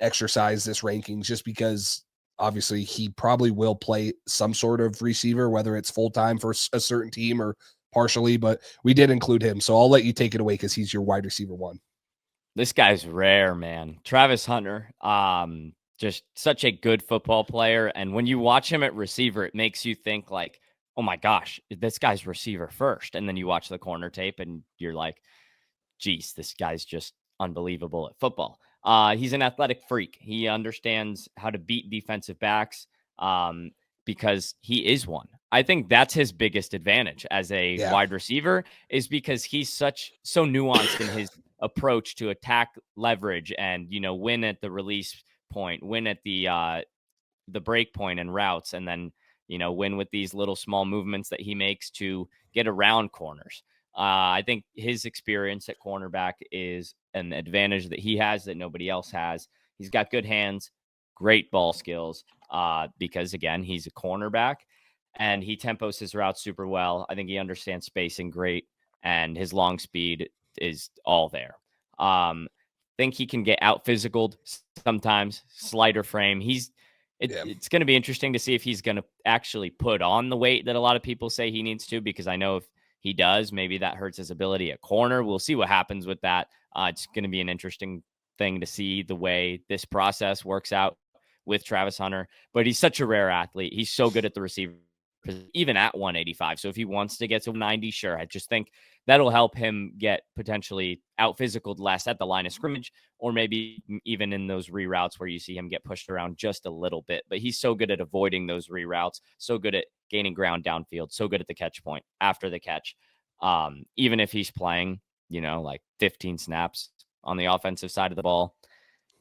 exercise, this rankings, just because obviously he probably will play some sort of receiver, whether it's full-time for a certain team or partially, but we did include him. So I'll let you take it away because he's your wide receiver 1. This guy's rare, man. Travis Hunter, just such a good football player. And when you watch him at receiver, it makes you think like, oh my gosh, this guy's receiver first. And then you watch the corner tape and you're like, geez, this guy's just unbelievable at football. He's an athletic freak. He understands how to beat defensive backs because he is one. I think that's his biggest advantage as a wide receiver is because he's so nuanced in his approach to attack leverage and, win at the release point, win at the break point and routes, and then, win with these little small movements that he makes to get around corners. I think his experience at cornerback is an advantage that he has that nobody else has. He's got good hands, great ball skills, because again, he's a cornerback and he tempos his routes super well. I think he understands spacing great and his long speed is all there. Think he can get out physicaled sometimes, slighter frame. It's going to be interesting to see if he's going to actually put on the weight that a lot of people say he needs to, because I know if he does, maybe that hurts his ability at corner. We'll see what happens with that. It's going to be an interesting thing to see the way this process works out with Travis Hunter, but he's such a rare athlete. He's so good at the receiver, even at 185. So if he wants to get to 90, sure. I just think that'll help him get potentially out physicaled less at the line of scrimmage, or maybe even in those reroutes where you see him get pushed around just a little bit. But he's so good at avoiding those reroutes, so good at gaining ground downfield, so good at the catch point after the catch. Even if he's playing, like 15 snaps on the offensive side of the ball,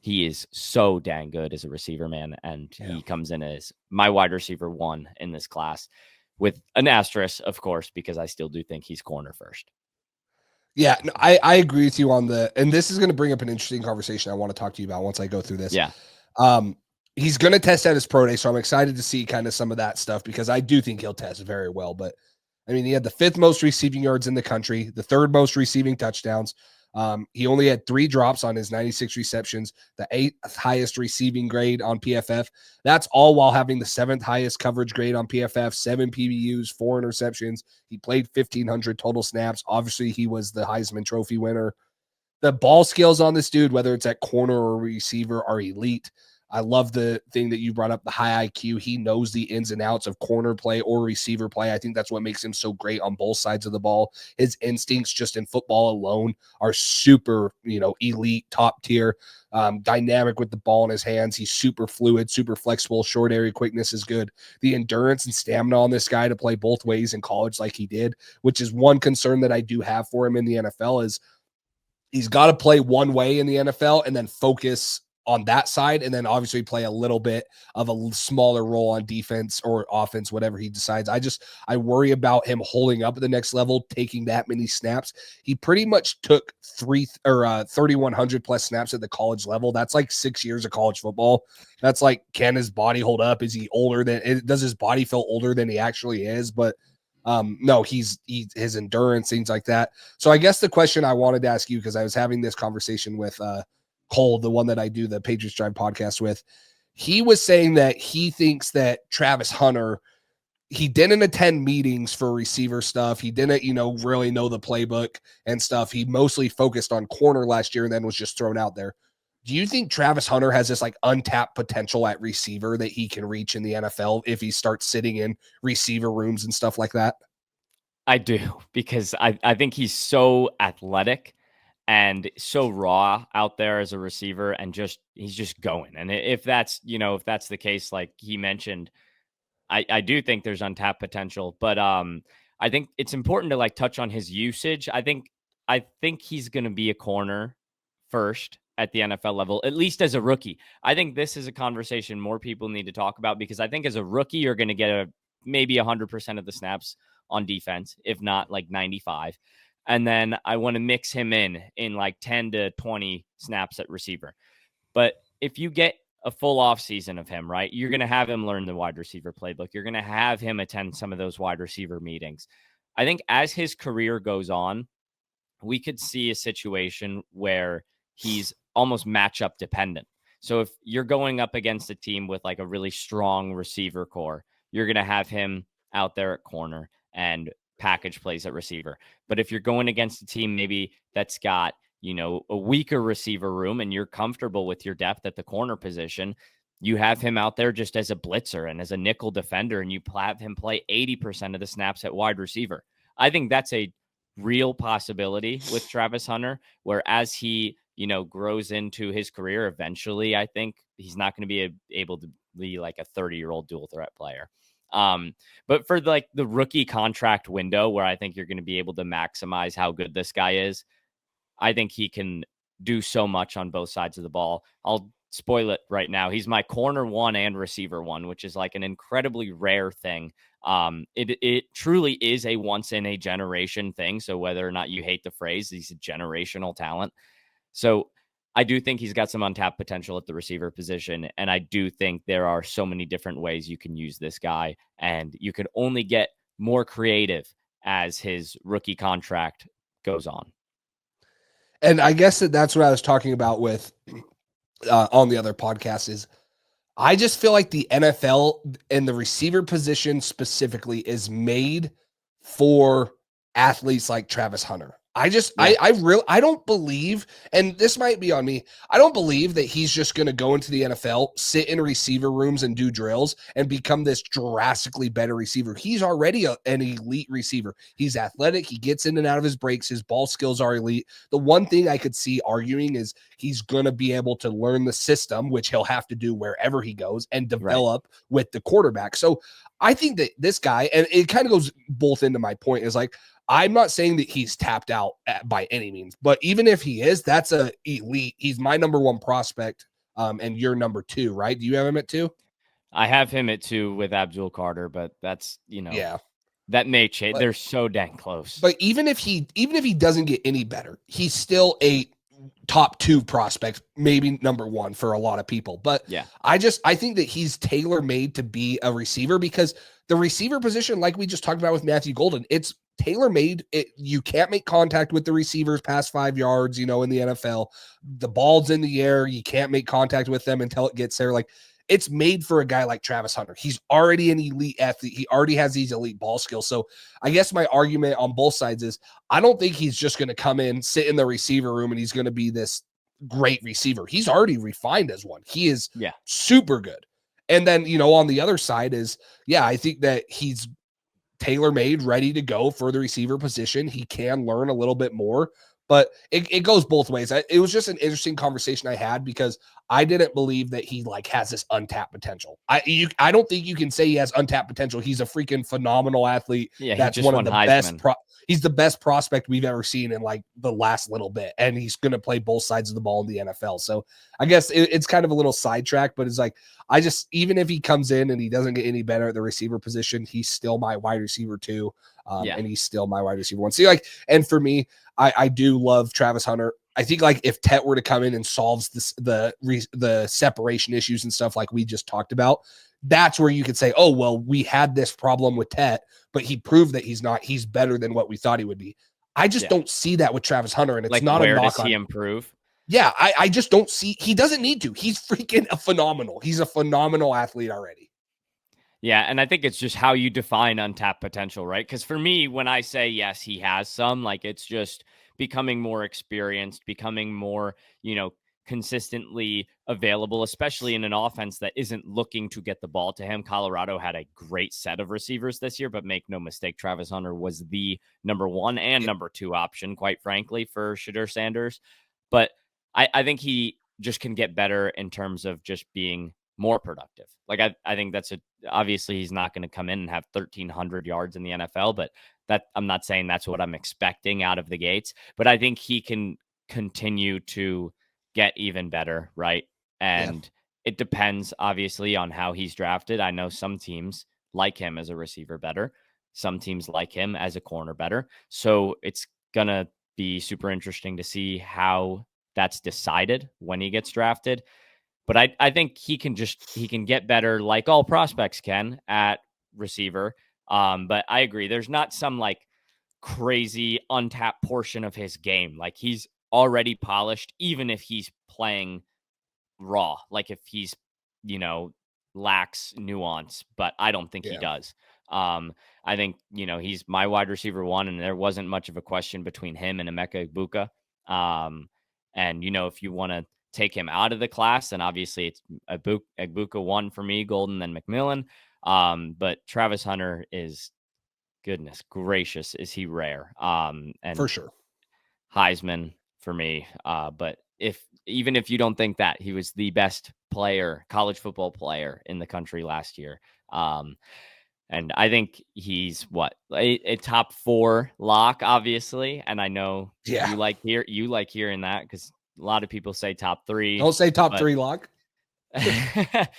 he is so dang good as a receiver, man. And he comes in as my wide receiver 1 in this class, with an asterisk, of course, because I still do think he's corner first. Yeah, no, I agree with you on and this is going to bring up an interesting conversation I want to talk to you about once I go through this. Yeah. He's going to test at his pro day, so I'm excited to see kind of some of that stuff because I do think he'll test very well. But he had the 5th most receiving yards in the country, the 3rd most receiving touchdowns. He only had 3 drops on his 96 receptions, the 8th highest receiving grade on PFF. That's all while having the 7th highest coverage grade on PFF, 7 PBUs, 4 interceptions. He played 1,500 total snaps. Obviously, he was the Heisman Trophy winner. The ball skills on this dude, whether it's at corner or receiver, are elite. I love the thing that you brought up, the high IQ. He knows the ins and outs of corner play or receiver play. I think that's what makes him so great on both sides of the ball. His instincts just in football alone are super, elite, top tier, dynamic with the ball in his hands. He's super fluid, super flexible. Short area quickness is good. The endurance and stamina on this guy to play both ways in college like he did, which is one concern that I do have for him in the NFL, is he's got to play one way in the NFL and then focus on that side, and then obviously play a little bit of a smaller role on defense or offense, whatever he decides. I worry about him holding up at the next level, taking that many snaps. He pretty much took 3,100 plus snaps at the college level. That's like 6 years of college football. That's like, can his body hold up? Is he older than, does his body feel older than he actually is? But no, his endurance, things like that. So I guess the question I wanted to ask you, because I was having this conversation with Cole, the one that I do the Patriots Drive podcast with, he was saying that he thinks that Travis Hunter, he didn't attend meetings for receiver stuff. He didn't, really know the playbook and stuff. He mostly focused on corner last year and then was just thrown out there. Do you think Travis Hunter has this like untapped potential at receiver that he can reach in the NFL if he starts sitting in receiver rooms and stuff like that? I do, because I think he's so athletic and so raw out there as a receiver, and he's just going. And if that's, if that's the case, like he mentioned, I do think there's untapped potential, but I think it's important to like touch on his usage. I think he's going to be a corner first at the NFL level, at least as a rookie. I think this is a conversation more people need to talk about, because I think as a rookie, you're going to get maybe 100% of the snaps on defense, if not like 95. And then I want to mix him in like 10 to 20 snaps at receiver. But if you get a full off season of him, right, you're going to have him learn the wide receiver playbook. You're going to have him attend some of those wide receiver meetings. I think as his career goes on, we could see a situation where he's almost matchup dependent. So if you're going up against a team with like a really strong receiver core, you're going to have him out there at corner and package plays at receiver. But if you're going against a team maybe that's got, a weaker receiver room and you're comfortable with your depth at the corner position, you have him out there just as a blitzer and as a nickel defender, and you have him play 80% of the snaps at wide receiver. I think that's a real possibility with Travis Hunter, where as he, grows into his career, eventually, I think he's not going to be able to be like a 30-year-old dual threat player. But for like the rookie contract window, where I think you're going to be able to maximize how good this guy is, I think he can do so much on both sides of the ball. I'll spoil it right now. He's my corner one and receiver one, which is like an incredibly rare thing. It truly is a once in a generation thing. So whether or not you hate the phrase, he's a generational talent. So I do think he's got some untapped potential at the receiver position. And I do think there are so many different ways you can use this guy, and you could only get more creative as his rookie contract goes on. And I guess that's what I was talking about with on the other podcast, is I just feel like the NFL and the receiver position specifically is made for athletes like Travis Hunter. I don't believe, and this might be on me, I don't believe that he's just going to go into the NFL, sit in receiver rooms and do drills and become this drastically better receiver. He's already an elite receiver. He's athletic. He gets in and out of his breaks. His ball skills are elite. The one thing I could see arguing is he's going to be able to learn the system, which he'll have to do wherever he goes, and develop with the quarterback. So I think that this guy, and it kind of goes both into my point, is like, I'm not saying that he's tapped out by any means, but even if he is, that's a elite. He's my number one prospect, and you're number two, right? Do you have him at two? I have him at two with Abdul Carter, but that's, that may change. They're so dang close. But even if he doesn't get any better, he's still a top two prospect, maybe number one for a lot of people. But yeah, I think that he's tailor made to be a receiver, because the receiver position, like we just talked about with Matthew Golden, it's tailor made. You can't make contact with the receivers past 5 yards, in the NFL. The ball's in the air. You can't make contact with them until it gets there. Like, it's made for a guy like Travis Hunter. He's already an elite athlete. He already has these elite ball skills. So I guess my argument on both sides is I don't think he's just going to come in, sit in the receiver room, and he's going to be this great receiver. He's already refined as one. He is Yeah. super good. And then, on the other side is, I think that he's tailor-made, ready to go for the receiver position. He can learn a little bit more, but it goes both ways. It was just an interesting conversation I had because I didn't believe that he has this untapped potential. I don't think you can say he has untapped potential. He's a freaking phenomenal athlete. Yeah, he That's just one of won the best Heisman. he's the best prospect we've ever seen in the last little bit, and he's going to play both sides of the ball in the NFL. So I guess it's kind of a little sidetrack, but it's even if he comes in and he doesn't get any better at the receiver position, he's still my wide receiver too. And he's still my wide receiver one. So and for me, I do love Travis Hunter. I think if Tet were to come in and solves the separation issues and stuff like we just talked about, that's where you could say, oh, well, we had this problem with Tet, but he proved that he's better than what we thought he would be. I just don't see that with Travis Hunter, and it's not a where knock does on he him. improve? Yeah, I just don't see. He doesn't need to. He's freaking phenomenal. He's a phenomenal athlete already. Yeah, and I think it's just how you define untapped potential, right? Because for me, when I say yes, he has some, it's just becoming more experienced, becoming more, consistently available, especially in an offense that isn't looking to get the ball to him. Colorado had a great set of receivers this year, but make no mistake, Travis Hunter was the number one and number two option, quite frankly, for Shedeur Sanders. But I think he just can get better in terms of just being more productive. I think obviously he's not going to come in and have 1,300 yards in the NFL, but I'm not saying that's what I'm expecting out of the gates, but I think he can continue to get even better, right? And it depends obviously on how he's drafted. I know some teams like him as a receiver better. Some teams like him as a corner better. So it's going to be super interesting to see how that's decided when he gets drafted. But I think he can get better, like all prospects can, at receiver. But I agree. There's not some crazy untapped portion of his game. He's already polished, even if he's playing raw. If he's, lacks nuance, but I don't think he does. I think, he's my wide receiver one, and there wasn't much of a question between him and Emeka Egbuka. And, if you want to take him out of the class, then obviously it's Egbuka one for me, Golden, then McMillan. But Travis Hunter is, goodness gracious, is he rare. And for sure. Heisman for me. But even if you don't think that, he was the best college football player in the country last year. And I think he's a top 4 lock, obviously. And I know you like hearing that because a lot of people say top 3. Don't say top 3 lock. I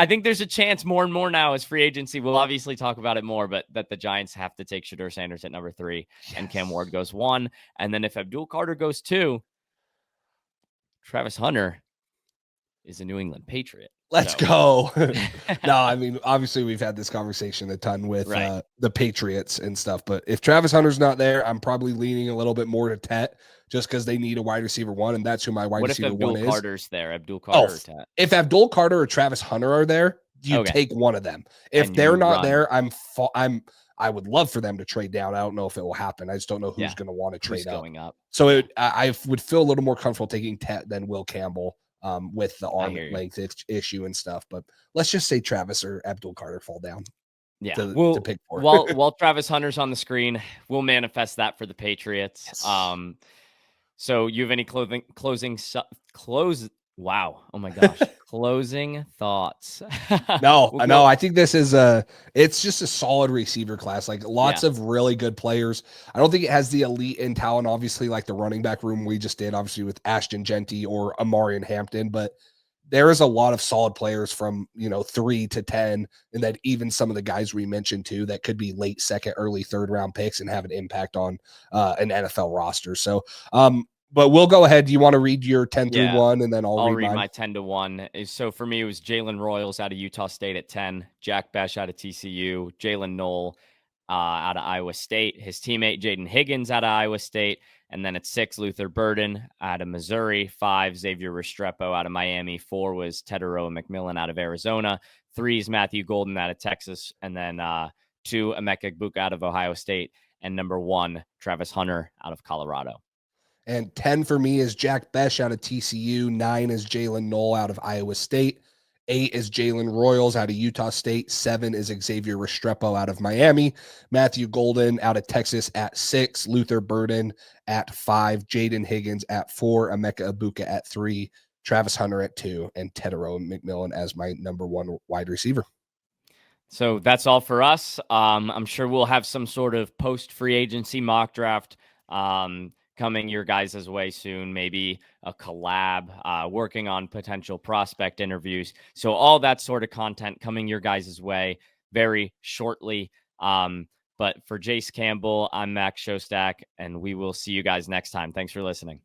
think there's a chance more and more now as free agency. We'll obviously talk about it more, but that the Giants have to take Shedeur Sanders at number 3 and Cam Ward goes 1. And then if Abdul Carter goes 2, Travis Hunter is a New England Patriot. Let's go. No, I mean, obviously we've had this conversation a ton with the Patriots and stuff, but if Travis Hunter's not there, I'm probably leaning a little bit more to Tet just because they need a wide receiver one, and that's who my wide receiver one is. What if Abdul Carter's there? Abdul Carter or Tet? If Abdul Carter or Travis Hunter are there, you take one of them. If they're not there, I would love for them to trade down. I don't know if it will happen. I just don't know who's going to want to trade going up. So I would feel a little more comfortable taking Tet than Will Campbell. With the arm length issue and stuff, but let's just say Travis or Abdul Carter fall down. Yeah, to pick for. while Travis Hunter's on the screen, we'll manifest that for the Patriots. Yes. So you have any Wow! Oh my gosh! Closing thoughts. No, I think this is it's just a solid receiver class. Lots of really good players. I don't think it has the elite in talent, obviously, like the running back room we just did, obviously with Ashton Genty or Amarian Hampton, but there is a lot of solid players from 3 to 10, and then even some of the guys we mentioned too that could be late second, early third round picks and have an impact on an NFL roster. So, but we'll go ahead. Do you want to read your 10 through 1, and then I'll read my 10 to 1. So for me, it was Jalen Royals out of Utah State at 10, Jack Besh out of TCU, Jalen Knoll out of Iowa State, his teammate Jaden Higgins out of Iowa State, and then at 6, Luther Burden out of Missouri, 5, Xavier Restrepo out of Miami, 4 was Tedero McMillan out of Arizona, 3 is Matthew Golden out of Texas, and then 2, Emeka Egbuka out of Ohio State, and number 1, Travis Hunter out of Colorado. And 10 for me is Jack Besh out of TCU. 9 is Jalen Knoll out of Iowa State. 8 is Jalen Royals out of Utah State. 7 is Xavier Restrepo out of Miami. Matthew Golden out of Texas at 6. Luther Burden at 5. Jaden Higgins at 4. Emeka Ibuka at 3. Travis Hunter at 2. And Tedero McMillan as my number 1 wide receiver. So that's all for us. I'm sure we'll have some sort of post free agency mock draft coming your guys' way soon, maybe a collab, working on potential prospect interviews. So all that sort of content coming your guys' way very shortly. But for Jace Campbell, I'm Max Shostak, and we will see you guys next time. Thanks for listening.